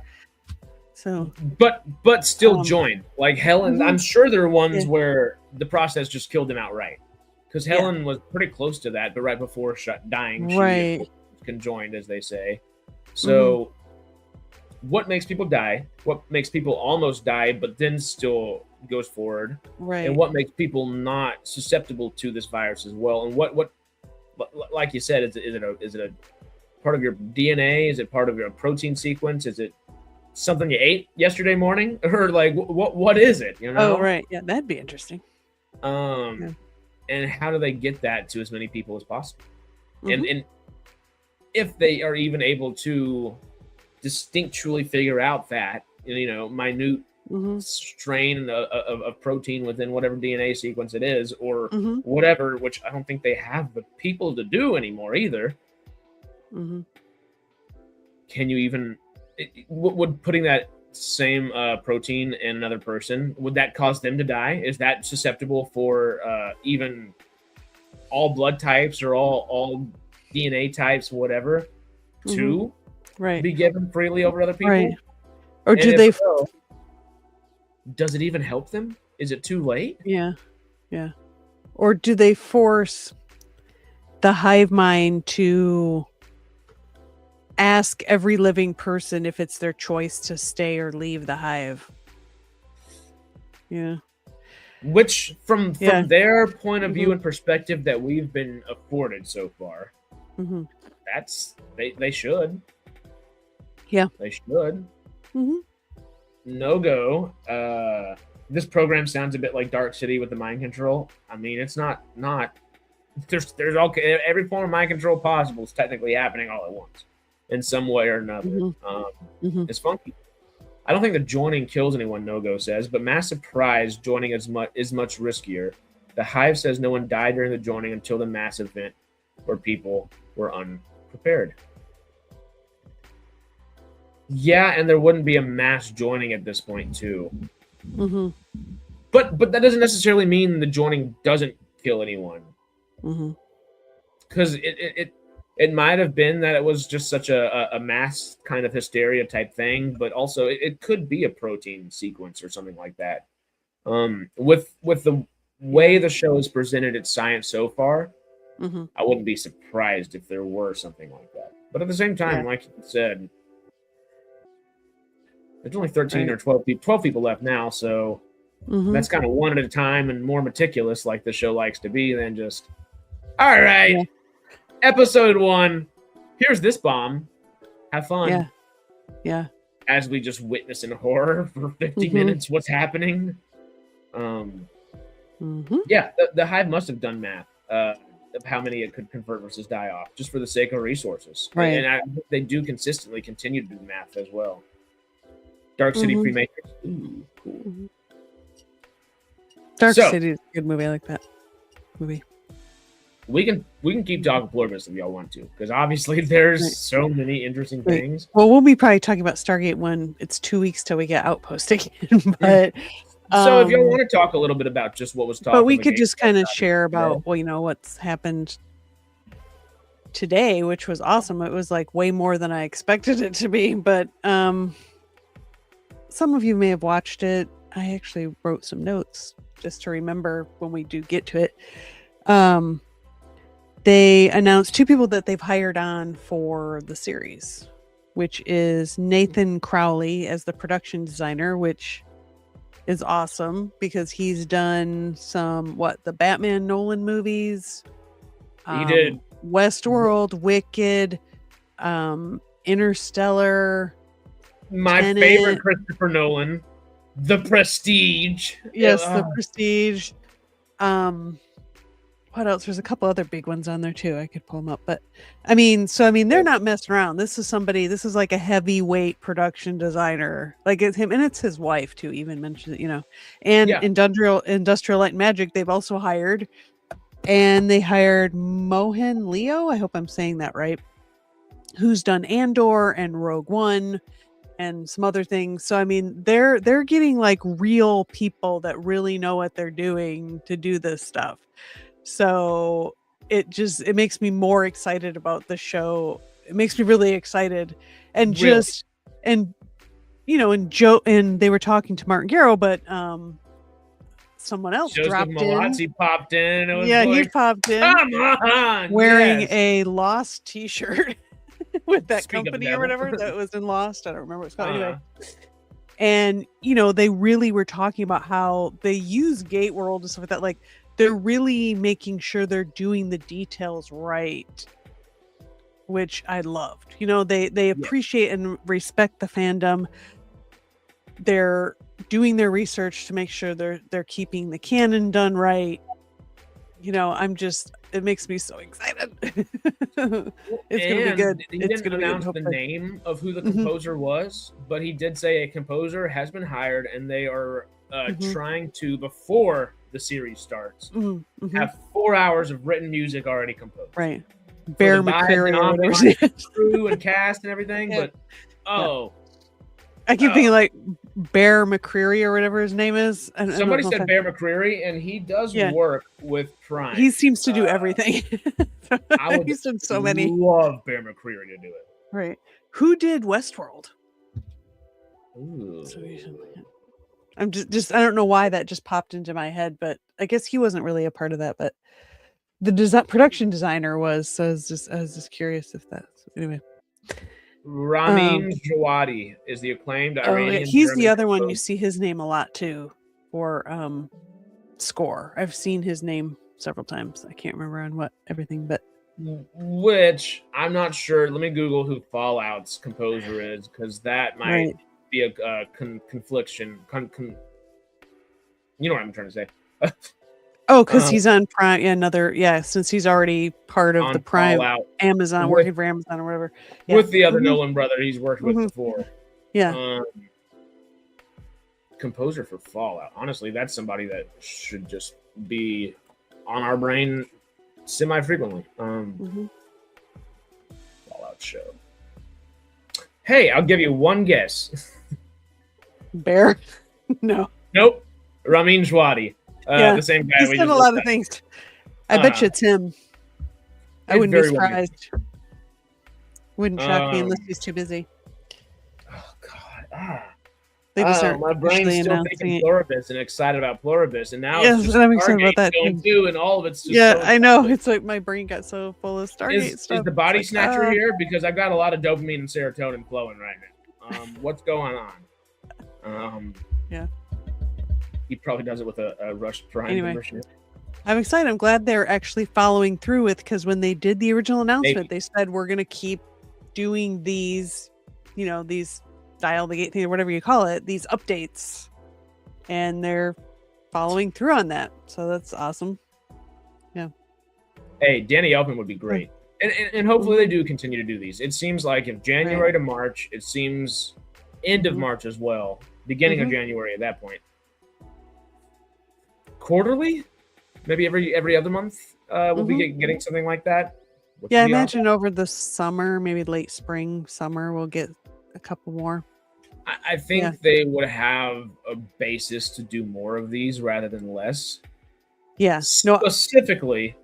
So, but still joined. Like Helen, I'm sure there are ones Yeah. where the process just killed him outright. Because Helen was pretty close to that, but right before dying, she Right. conjoined, as they say. So, what makes people die? What makes people almost die, but then still goes forward? Right. And what makes people not susceptible to this virus as well? And what like you said, is it a part of your DNA? Is it part of your protein sequence? Is it something you ate yesterday morning, or like what is it? Oh, right. Yeah, that'd be interesting. And how do they get that to as many people as possible? And if they are even able to distinctually figure out that minute strain of protein within whatever DNA sequence it is, or whatever, which I don't think they have the people to do anymore either. Can you even would putting that same protein in another person, would that cause them to die? Is that susceptible for even all blood types or all DNA types, whatever, to be given freely over other people? Right. Or And do if they so, does it even help them? Is it too late? Yeah. Or do they force the hive mind to ask every living person if it's their choice to stay or leave the hive? Yeah. Which from their point of view and perspective that we've been afforded so far, that's they should. Yeah. They should. No go. This program sounds a bit like Dark City with the mind control. I mean, it's not. There's all every form of mind control possible is technically happening all at once, in some way or another. It's funky. I don't think the joining kills anyone, No-Go says, but mass surprise joining is much riskier. The Hive says no one died during the joining until the mass event where people were unprepared. Yeah, and there wouldn't be a mass joining at this point, too. But that doesn't necessarily mean the joining doesn't kill anyone. Because it might have been that it was just such a mass kind of hysteria type thing, but also it could be a protein sequence or something like that. With the way the show has presented its science so far, I wouldn't be surprised if there were something like that. But at the same time, like you said, there's only 13 or 12 people left now, so that's kind of one at a time and more meticulous, like the show likes to be, than just, all right, episode 1, here's this bomb. Have fun. Yeah. As we just witness in horror for 50 minutes what's happening. Yeah, the Hive must have done math of how many it could convert versus die off, just for the sake of resources. Right. And they do consistently continue to do math as well. Dark City Pre-Matrix. Ooh, cool. Dark City is a good movie. I like that movie. we can keep talking Pluribus if y'all want to, because obviously there's so many interesting things. Well, we'll be probably talking about Stargate when it's 2 weeks till we get Outpost again. But so if y'all want to talk a little bit about just what was talked, but we could just kind of share about what's happened today, which was awesome. It was like way more than I expected it to be. But some of you may have watched it. I actually wrote some notes just to remember when we do get to it. They announced 2 people that they've hired on for the series, which is Nathan Crowley as the production designer, which is awesome because he's done the Batman Nolan movies. He did Westworld, Wicked, Interstellar. My favorite Christopher Nolan, The Prestige. Yes, The Prestige. What else? There's a couple other big ones on there too. I could pull them up, but I mean, they're not messing around. This is like a heavyweight production designer. Like it's him, and it's his wife too. Even mentioned it, and Industrial Light and Magic. They've also hired, and they hired Mohan Leo. I hope I'm saying that right. Who's done Andor and Rogue One and some other things. So I mean, they're getting like real people that really know what they're doing to do this stuff. So it makes me more excited about the show. It makes me really excited, and and Joe, and they were talking to Martin Garrow, but someone else dropped in. He popped in. He popped in. Come on, wearing a Lost T-shirt with that company or whatever that was in Lost. I don't remember what it's called anyway. And they really were talking about how they use Gate World and stuff like that. Like, they're really making sure they're doing the details right, which I loved. They appreciate and respect the fandom. They're doing their research to make sure they're keeping the canon done right. It makes me so excited. It's gonna be good. He didn't announce the name of who the composer was, but he did say a composer has been hired, and they are trying to, before the series starts, have 4 hours of written music already composed. Right. Bear McCreary crew and cast and everything, but I keep thinking like Bear McCreary or whatever his name is. Somebody said Bear McCreary, and he does work with Prime. He seems to do everything. He's done so many. Love Bear McCreary to do it. Right. Who did Westworld? Ooh. I'm just I don't know why that just popped into my head, but I guess he wasn't really a part of that. But the production designer was. So I was just curious if that's anyway. Ramin Djawadi is the acclaimed Iranian. He's German the other one. composer. You see his name a lot too for score. I've seen his name several times. I can't remember on what everything, but which I'm not sure. Let me Google who Fallout's composer is, because that might be a confliction. You know what I'm trying to say. Because he's on Prime. Since he's already part of the Prime Fallout. Amazon, working for Amazon or whatever. Yeah. With the other Nolan brother he's worked with before. Yeah. Composer for Fallout. Honestly, that's somebody that should just be on our brain semi-frequently. Fallout show. Hey, I'll give you one guess. Bear? No. Nope. Ramin Djawadi. The same guy. He's done a lot of things. I bet you it's him. I wouldn't be surprised. Wouldn't shock me unless he's too busy. Oh God! They just aren't my brain's still thinking Pluribus and excited about Pluribus, and now I'm excited about that too, and all of it's just I know. It's like my brain got so full of Stargate stuff. Is the body snatcher here? Because I've got a lot of dopamine and serotonin flowing right now. What's going on? Yeah. He probably does it with a Rush Prime membership. I'm excited. I'm glad they're actually following through with, because when they did the original announcement, they said we're going to keep doing these, these dial the gate thing or whatever you call it, these updates, and they're following through on that. So that's awesome. Yeah. Hey, Danny Elfman would be great, and hopefully they do continue to do these. It seems like if January to March, it seems end of March as well, beginning of January at that point. Quarterly? maybe every other month we'll be getting something like that. Yeah, I imagine over the summer, maybe late spring, summer, we'll get a couple more. I think they would have a basis to do more of these rather than less. Yeah. Specifically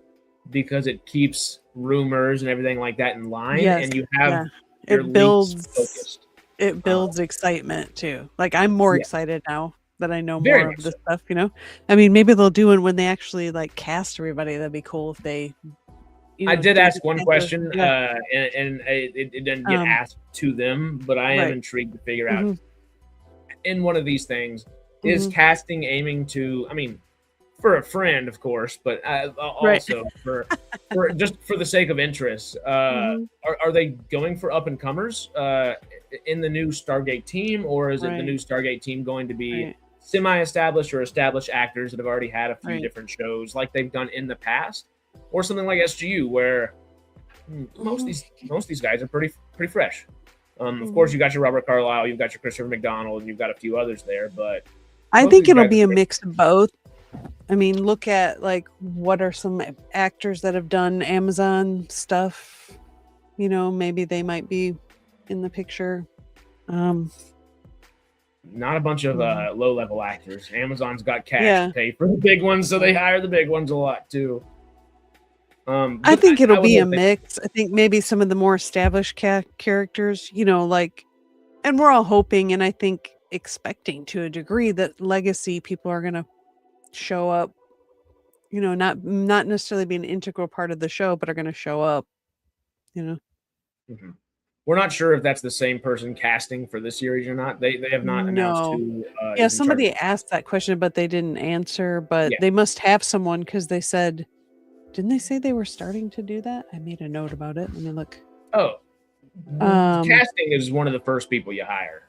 because it keeps rumors and everything like that in line, and you have your leaks focused. It builds excitement too. Like I'm more excited now that I know more of this stuff, you know? I mean, maybe they'll do it when they actually like cast everybody. That'd be cool if they I did ask one question, and it didn't get asked to them, but I am intrigued to figure out in one of these things, is casting aiming to, I mean, for a friend, of course, but also for just for the sake of interest, are they going for up and comers in the new Stargate team, or is it the new Stargate team going to be semi-established or established actors that have already had a few different shows like they've done in the past? Or something like SGU, where most of these guys are pretty fresh. Of course, you got your Robert Carlyle, you've got your Christopher McDonald, and you've got a few others there. But I think it'll be a mix of both. I mean, look at like what are some actors that have done Amazon stuff. You know, maybe they might be in the picture. Not a bunch of low-level actors. Amazon's got cash to pay for the big ones, so they hire the big ones a lot too. I think it'll be a mix. I think maybe some of the more established characters, you know, like, and we're all hoping and I think expecting to a degree that legacy people are going to show up, you know, not necessarily be an integral part of the show, but are going to show up, you know. We're not sure if that's the same person casting for this series or not. They have not announced who. Somebody asked that question, but they didn't answer. But they must have someone because they said, didn't they say they were starting to do that? I made a note about it. Let me look. Casting is one of the first people you hire.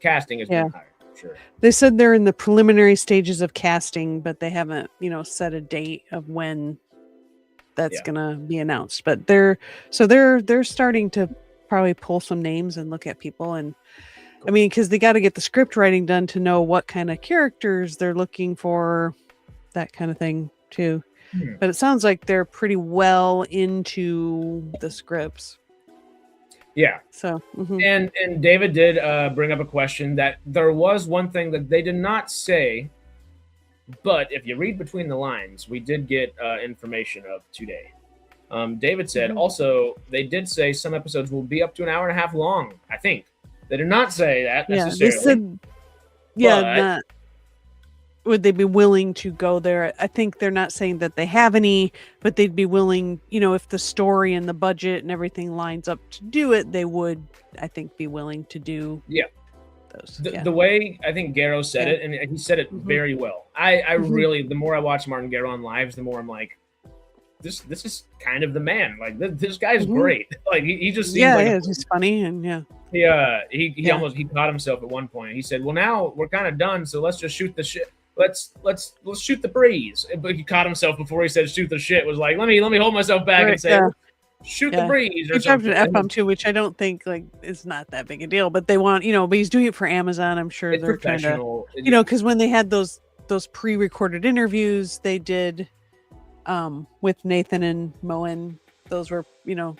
Casting is being hired. Sure. They said they're in the preliminary stages of casting, but they haven't, you know, set a date of when that's gonna be announced. But they're starting to probably pull some names and look at people, and I mean, because they got to get the script writing done to know what kind of characters they're looking for, that kind of thing too. But it sounds like they're pretty well into the scripts. Yeah. So, and David did bring up a question that there was one thing that they did not say, but if you read between the lines, we did get information of today. David said also they did say some episodes will be up to an hour and a half long. I think they did not say that necessarily. They said, would they be willing to go there? I think they're not saying that they have any, but they'd be willing, you know, if the story and the budget and everything lines up to do it, they would, I think, be willing to do those. The way I think Garrow said it, and he said it very well. I really, the more I watch Martin Garrow on lives, the more I'm like, this is kind of the man. Like this guy's great. Like he just seems like he's funny and he almost caught himself at one point. He said, "Well, now we're kind of done, so let's just shoot the shit. Let's shoot the breeze." But he caught himself before he said shoot the shit. Was like, let me hold myself back and say shoot the breeze or something. He dropped an F-bomb too, which I don't think like is not that big a deal. But they want, you know, but he's doing it for Amazon. I'm sure they're trying to, you know, because when they had those pre-recorded interviews they did with Nathan and Moen, those were, you know,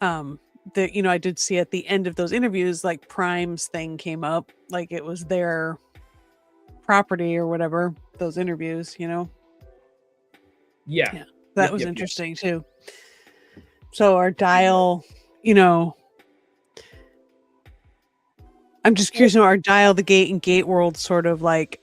that, you know, I did see at the end of those interviews, like Prime's thing came up, like it was their property or whatever, those interviews, you know. That was interesting too. So our dial, you know, I'm just curious to know, our dial, the gate and gate world sort of like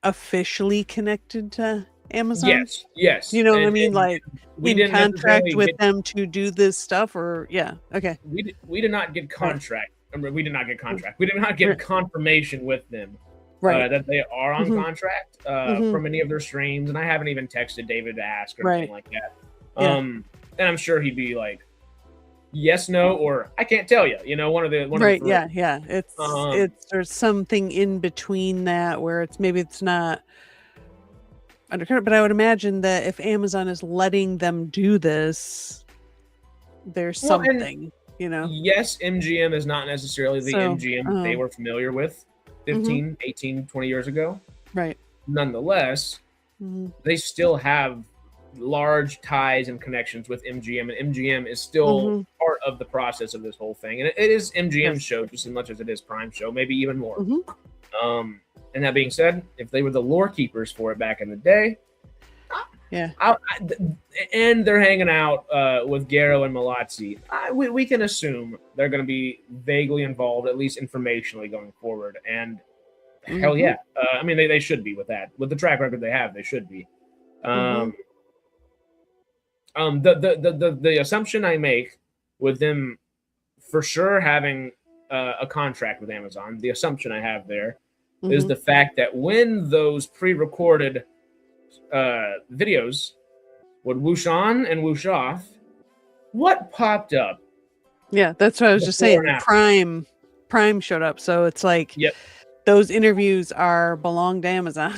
officially connected to Amazon? Yes. You know what I mean? Like in contract with them to do this stuff, or okay. We did not get contract. We did not get contract. We did not get confirmation with them that they are on contract from any of their streams, and I haven't even texted David to ask or anything like that. And I'm sure he'd be like, yes, no, or I can't tell you. You know, one of the It's there's something in between that where it's not undercover, but I would imagine that if Amazon is letting them do this, there's something. You know, yes, MGM is not necessarily the MGM they were familiar with 15, 18, 20 years ago. Right. nonetheless, they still have large ties and connections with MGM, and MGM is still part of the process of this whole thing. And it is MGM's show just as much as it is Prime show, maybe even more. And that being said, if they were the lore keepers for it back in the day, and they're hanging out with Garrow and Malazzi, we can assume they're going to be vaguely involved, at least informationally, going forward. And hell yeah, I mean they should be with that. With the track record they have, they should be. The assumption I make with them for sure having a contract with Amazon, the assumption I have there is the fact that when those pre-recorded videos would whoosh on and whoosh off, what popped up? Yeah, that's what I was just saying. Prime showed up, so it's like those interviews belong to Amazon.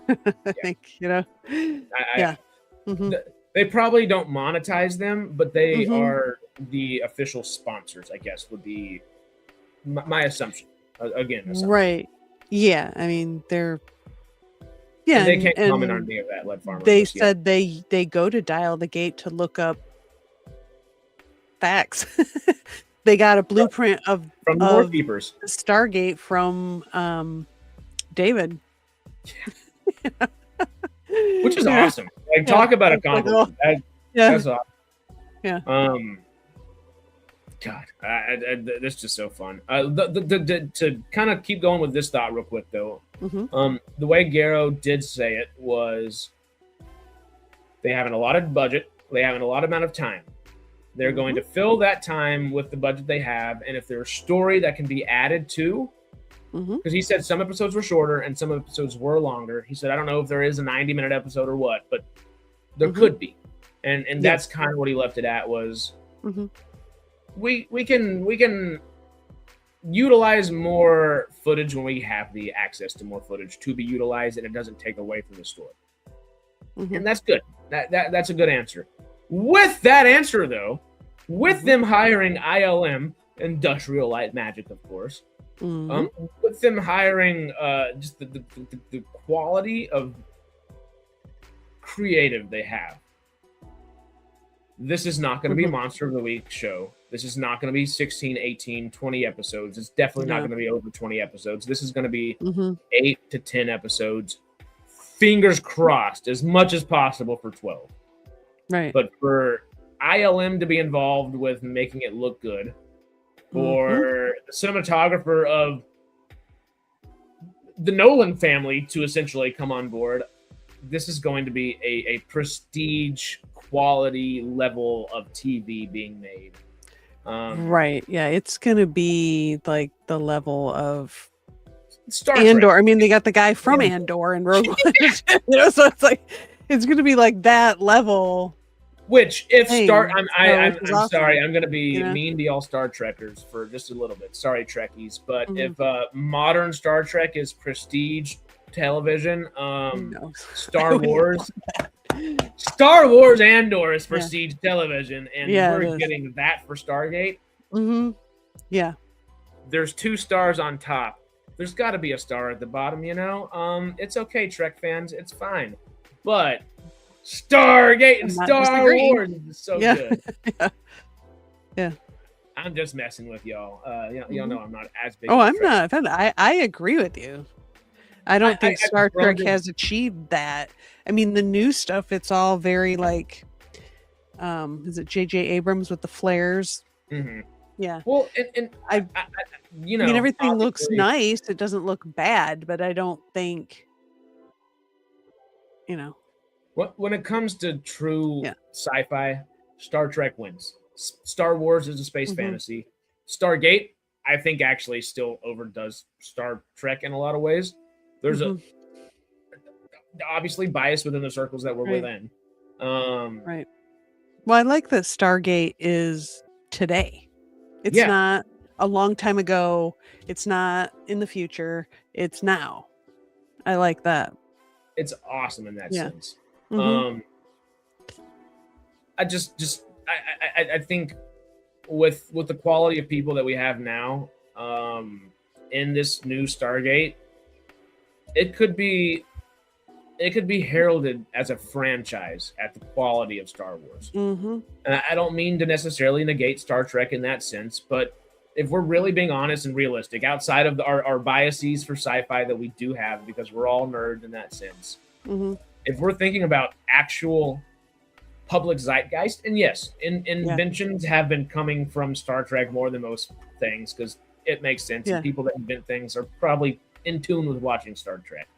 I think, you know. They probably don't monetize them, but they are the official sponsors, I guess, would be my assumption. Again, right. Yeah, I mean, they're... Yeah, and they can't comment on any of that, Lead Farmer. They said they go to Dial the Gate to look up facts. They got a blueprint from the Lore Keepers. Stargate from David. Which is awesome. Like, talk about a compliment. That's awesome. Yeah. God, that's just so fun. To kind of keep going with this thought real quick, though, the way Garrow did say it was they have an allotted budget, they have an allotted amount of time. They're going to fill that time with the budget they have, and if there's a story that can be added to, because he said some episodes were shorter and some episodes were longer. He said, I don't know if there is a 90-minute episode or what, but there could be. And that's kind of what he left it at was we can utilize more footage when we have the access to more footage to be utilized, and it doesn't take away from the story. And that's good. That's a good answer. With that answer, though, with them hiring ILM, Industrial Light Magic, of course, with them hiring just the quality of creative they have, this is not going to be a Monster of the Week show. This is not going to be 16, 18, 20 episodes. It's definitely not going to be over 20 episodes. This is going to be 8 to 10 episodes. Fingers crossed, as much as possible for 12. Right. But for ILM to be involved with making it look good, for the cinematographer of the Nolan family to essentially come on board, this is going to be a prestige quality level of TV being made. Right. Yeah, it's going to be like the level of Star Andor. Trek. I mean, they got the guy from Andor and Rogue One. You know, so it's like it's going to be like that level. Which, if thing. I'm awesome. sorry, I'm going to be mean to all Star Trekkers for just a little bit. Sorry, Trekkies, but if modern Star Trek is prestige television, Star Wars Andor is prestige television, and we're getting that for Stargate. Yeah. There's 2 stars on top. There's got to be a star at the bottom, you know? It's okay, Trek fans. It's fine. But Stargate and Star Wars is so good. Yeah. I'm just messing with y'all. Y'all know I'm not as big. I'm not. I agree with you. I don't think Star Trek has achieved that. I mean, the new stuff, it's all very like, is it J.J. Abrams with the flares? Yeah. Well, and I mean, everything looks nice. It doesn't look bad, but I don't think, when it comes to true sci-fi, Star Trek wins. Star Wars is a space fantasy. Stargate, I think, actually still overdoes Star Trek in a lot of ways. There's a obviously bias within the circles that we're within. Right. Well, I like that Stargate is today. It's not a long time ago. It's not in the future. It's now. I like that. It's awesome in that sense. I think with the quality of people that we have now in this new Stargate, it could be it could be heralded as a franchise at the quality of Star Wars. Mm-hmm. And I don't mean to necessarily negate Star Trek in that sense, but if we're really being honest and realistic, outside of our biases for sci-fi that we do have, because we're all nerds in that sense, if we're thinking about actual public zeitgeist, and yes, inventions have been coming from Star Trek more than most things, because it makes sense. And people that invent things are probably in tune with watching Star Trek.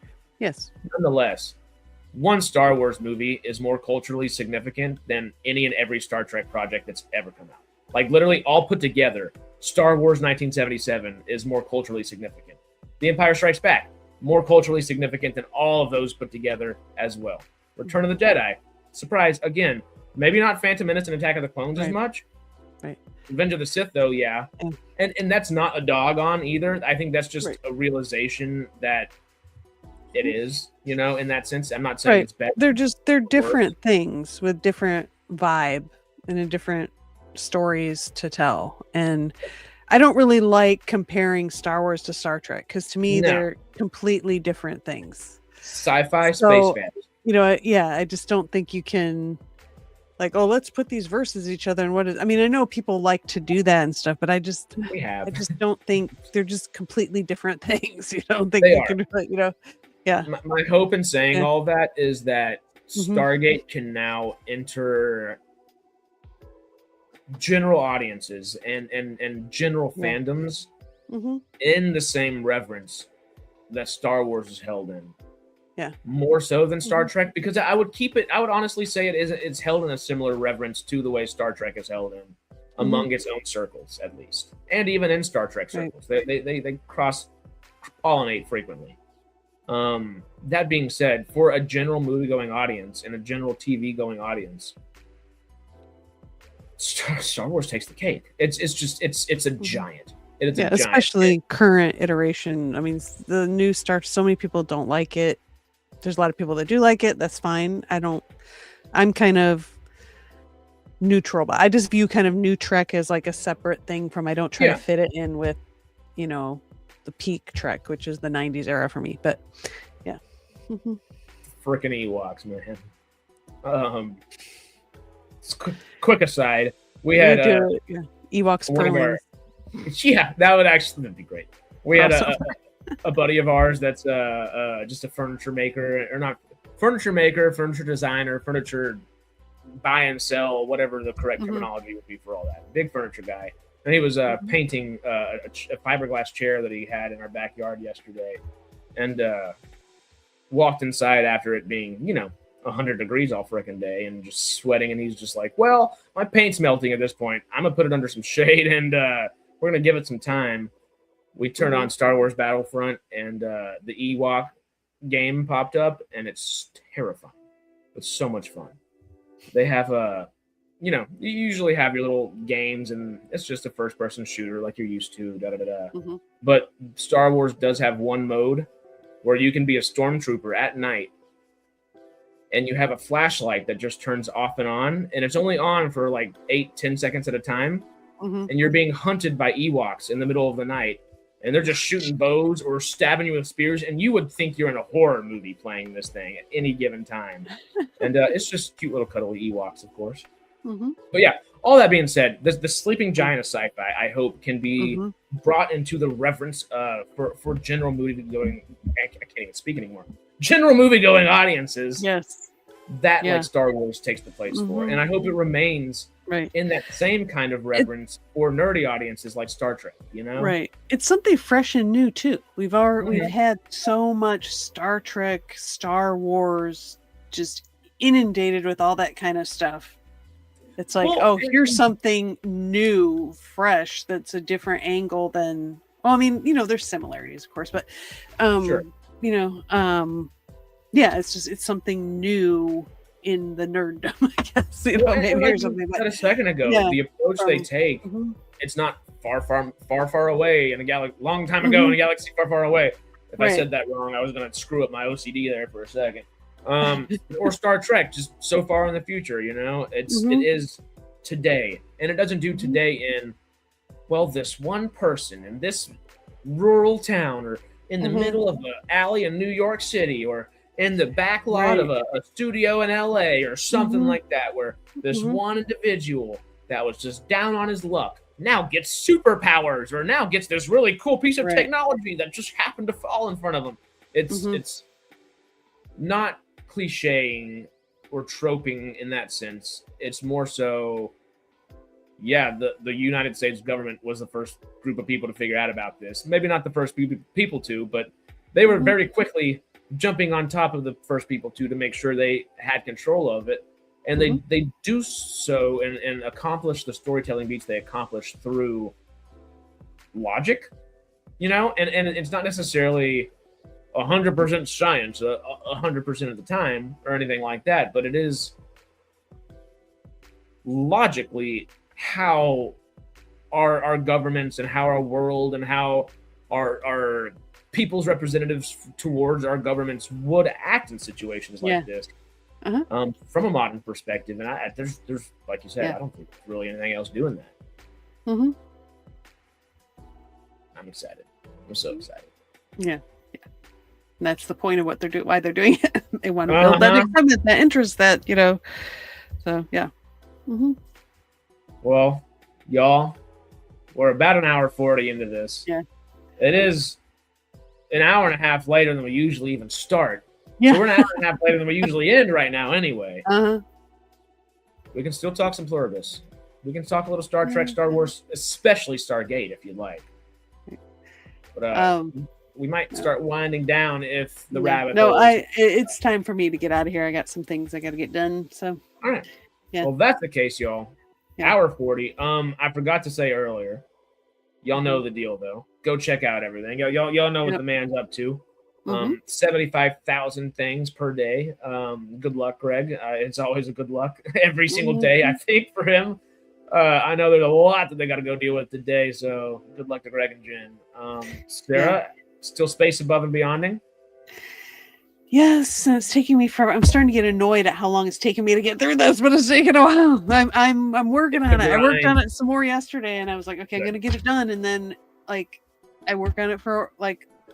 Yes. Nonetheless, one Star Wars movie is more culturally significant than any and every Star Trek project that's ever come out. Like literally all put together, Star Wars 1977 is more culturally significant. The Empire Strikes Back, more culturally significant than all of those put together as well. Return of the Jedi, surprise, again, maybe not Phantom Menace and Attack of the Clones as much. Right. Revenge of the Sith, though, yeah. And that's not a dog on either. I think that's just a realization that it is, you know, in that sense. I'm not saying it's bad. They're different things with different vibe and different stories to tell. And I don't really like comparing Star Wars to Star Trek, because to me they're completely different things. Sci-fi, space fans. You know, I just don't think you can like, oh, let's put these versus each other. And I mean, I know people like to do that and stuff, but I just don't think they're just completely different things. You don't think you can, you know, My hope in saying all that is that Stargate can now enter general audiences and general fandoms in the same reverence that Star Wars is held in. Yeah. More so than Star Trek, because I would honestly say it's held in a similar reverence to the way Star Trek is held in among its own circles, at least. And even in Star Trek circles. They cross-pollinate frequently. That being said, for a general movie-going audience and a general TV-going audience, Star Wars takes the cake. It's a giant. It is a giant, especially current iteration. I mean, the new so many people don't like it. There's a lot of people that do like it. That's fine. I'm kind of neutral, but I just view kind of new Trek as like a separate thing from, I don't try to fit it in with, you know, the peak Trek, which is the 90s era for me. But yeah. Frickin' Ewoks, man. Quick aside, we had Ewoks Perlins. Yeah, that'd be great. We had a buddy of ours that's just a furniture maker, or not furniture maker, furniture designer, furniture buy and sell, whatever the correct terminology would be for all that. Big furniture guy. And he was painting a fiberglass chair that he had in our backyard yesterday, and walked inside after it being, 100 degrees all frickin' day and just sweating. And he's just like, well, my paint's melting at this point. I'm gonna put it under some shade, and we're gonna give it some time. We turned on Star Wars Battlefront, and the Ewok game popped up, and it's terrifying. It's so much fun. They have you usually have your little games, and it's just a first-person shooter like you're used to, But Star Wars does have one mode where you can be a stormtrooper at night, and you have a flashlight that just turns off and on, and it's only on for like 8-10 seconds at a time, and you're being hunted by Ewoks in the middle of the night, and they're just shooting bows or stabbing you with spears, and you would think you're in a horror movie playing this thing at any given time. And it's just cute little cuddly Ewoks, of course. But yeah, all that being said, the sleeping giant of sci-fi, I hope, can be brought into the reverence for general movie-going, I can't even speak anymore, general movie-going audiences. Yes. That like Star Wars takes the place for. And I hope it remains in that same kind of reverence for nerdy audiences like Star Trek, Right. It's something fresh and new too. We've had so much Star Trek, Star Wars, just inundated with all that kind of stuff. It's like, here's something new, fresh, that's a different angle than, there's similarities, of course, but, it's something new in the nerddom, I guess. Maybe or something. But a second ago, the approach they take, it's not far away in a long time ago in a galaxy far away. If I said that wrong, I was going to screw up my OCD there for a second. Or Star Trek, just so far in the future, it is today, and it doesn't do today in, this one person in this rural town, or in the middle of an alley in New York City, or in the back lot of a studio in LA or something like that, where this one individual that was just down on his luck now gets superpowers, or now gets this really cool piece of technology that just happened to fall in front of him. It's not clicheing or troping in that sense. It's more so, the United States government was the first group of people to figure out about this. Maybe not the first people to, but they were very quickly jumping on top of the first people to make sure they had control of it. And they do so and accomplish the storytelling beats they accomplish through logic, and it's not necessarily 100% science 100% of the time or anything like that, but it is logically how our governments and how our world and how our people's representatives towards our governments would act in situations like this. From a modern perspective, and there's like you said, I don't think there's really anything else doing that. I'm excited. I'm so excited. Yeah. And that's the point of what they're doing. Why they're doing it. They want to build that excitement, that interest, that So yeah. Well, y'all, we're about an hour 40 into this. Yeah. It is an hour and a half later than we usually even start. Yeah. So we're an hour and a half later than we usually end right now anyway. We can still talk some Pluribus. We can talk a little Star Trek, Star Wars, especially Stargate if you'd like. But we might start winding down if the rabbit hole. It's time for me to get out of here. I got some things I got to get done. So all right. Yeah. Well, if that's the case, y'all. Hour 40. I forgot to say earlier. Y'all know the deal though. Go check out everything. Y'all know what the man's up to. 75,000 things per day. Good luck, Greg. It's always a good luck every single day, I think, for him. I know there's a lot that they got to go deal with today, so good luck to Greg and Jen. Sarah, still space above and beyonding? Yes, it's taking me forever. I'm starting to get annoyed at how long it's taking me to get through this, but it's taking a while. I'm working on it. I worked on it some more yesterday, and I was like, okay, I'm gonna get it done, and then I work on it for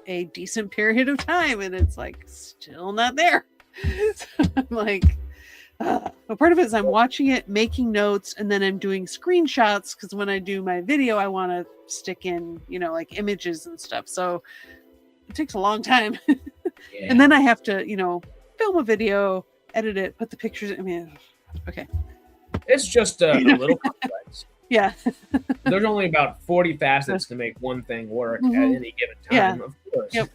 a decent period of time, and it's still not there. So I'm like, but part of it is I'm watching it, making notes, and then I'm doing screenshots because when I do my video, I want to stick in, images and stuff. So it takes a long time. And then I have to, film a video, edit it, put the pictures. Okay. It's just a little complex. Yeah. There's only about 40 facets to make one thing work at any given time, of course. Yep.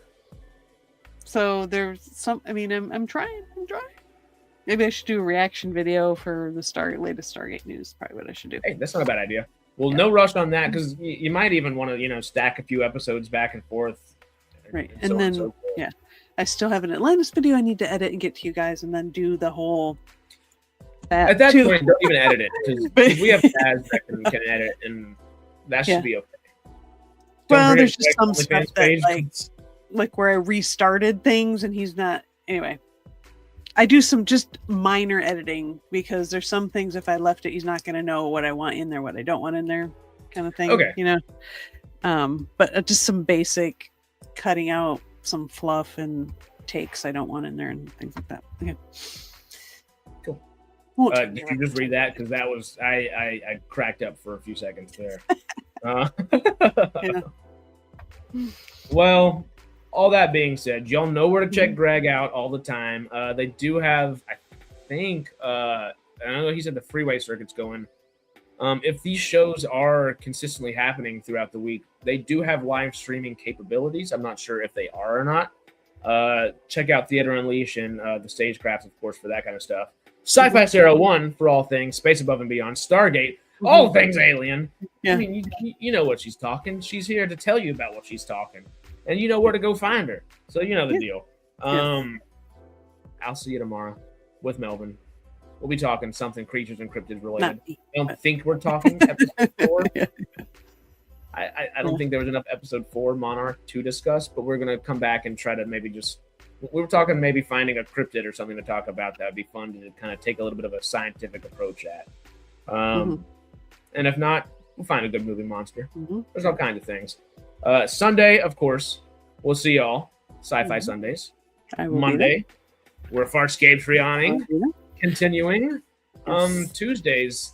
So there's some, I'm trying. Maybe I should do a reaction video for the latest Stargate news. Probably what I should do. Hey, that's not a bad idea. Well, no rush on that, because you might even want to, stack a few episodes back and forth. Right. And then, I still have an Atlantis video I need to edit and get to you guys, and then do the whole. At that point, don't even edit it, because we have Chazz that can edit, and that should be okay. Well, there's just some stuff that, like where I restarted things, and he's not. Anyway, I do some just minor editing because there's some things if I left it, he's not going to know what I want in there, what I don't want in there, kind of thing. Okay. But just some basic cutting out some fluff and takes I don't want in there and things like that. Okay. Cool. Did you just read that? Because that was I cracked up for a few seconds there. Well, all that being said, y'all know where to check Greg out all the time. They do have, I think, I know he said the freeway circuit's going. If these shows are consistently happening throughout the week, they do have live streaming capabilities. I'm not sure if they are or not. Check out Theater Unleash and the Stagecraft, of course, for that kind of stuff. Sci-Fi Sarah 1 for all things Space Above and Beyond. Stargate, all things alien. Yeah. I mean, you know what she's talking. She's here to tell you about what she's talking. And you know where to go find her. So you know the deal. I'll see you tomorrow with Melvin. We'll be talking something Creatures and Cryptids related. I don't think we're talking episode 4. I don't think there was enough episode 4 Monarch to discuss, but we're going to come back and try to maybe just... We were talking maybe finding a cryptid or something to talk about. That would be fun to kind of take a little bit of a scientific approach at. And if not, we'll find a good movie monster. There's all kinds of things. Sunday, of course, we'll see y'all. Sci-Fi Sundays. Monday, We're Farscape's Rihanning. Yeah. Continuing. Yes. Tuesdays,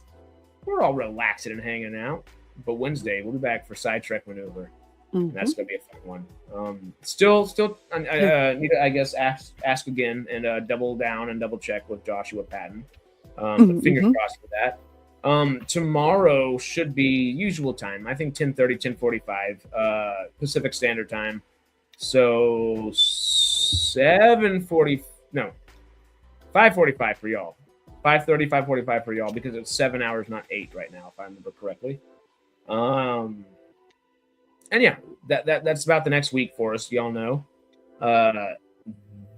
we're all relaxing and hanging out. But Wednesday, we'll be back for SciTrek Maneuver. And that's going to be a fun one. Still, need to, I guess, ask again and double down and double check with Joshua Patton. But fingers crossed for that. Tomorrow should be usual time. I think 10:30, 10:45 Pacific Standard Time. So 5:45 for y'all. 5:30, 5:45 for y'all because it's 7 hours, not 8 right now, if I remember correctly. And yeah, that's about the next week for us. Y'all know.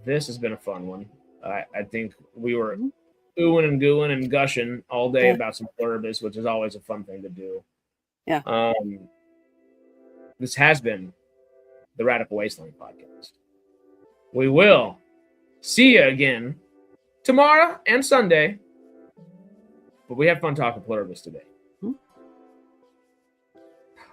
This has been a fun one. I think we were oohing and gooing and gushing all day about some Pluribus, which is always a fun thing to do. Yeah. This has been the Radical Wasteland podcast. We will see you again tomorrow and Sunday, but we have fun talking Pluribus today.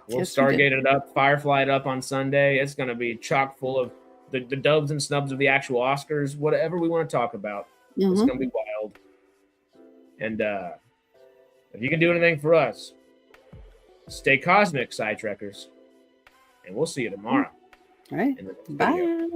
We'll Stargate it up, Firefly it up on Sunday. It's going to be chock full of the dubs and snubs of the actual Oscars, whatever we want to talk about. It's going to be wild. And if you can do anything for us, stay cosmic, SciTrekkers. And we'll see you tomorrow. All right. Bye.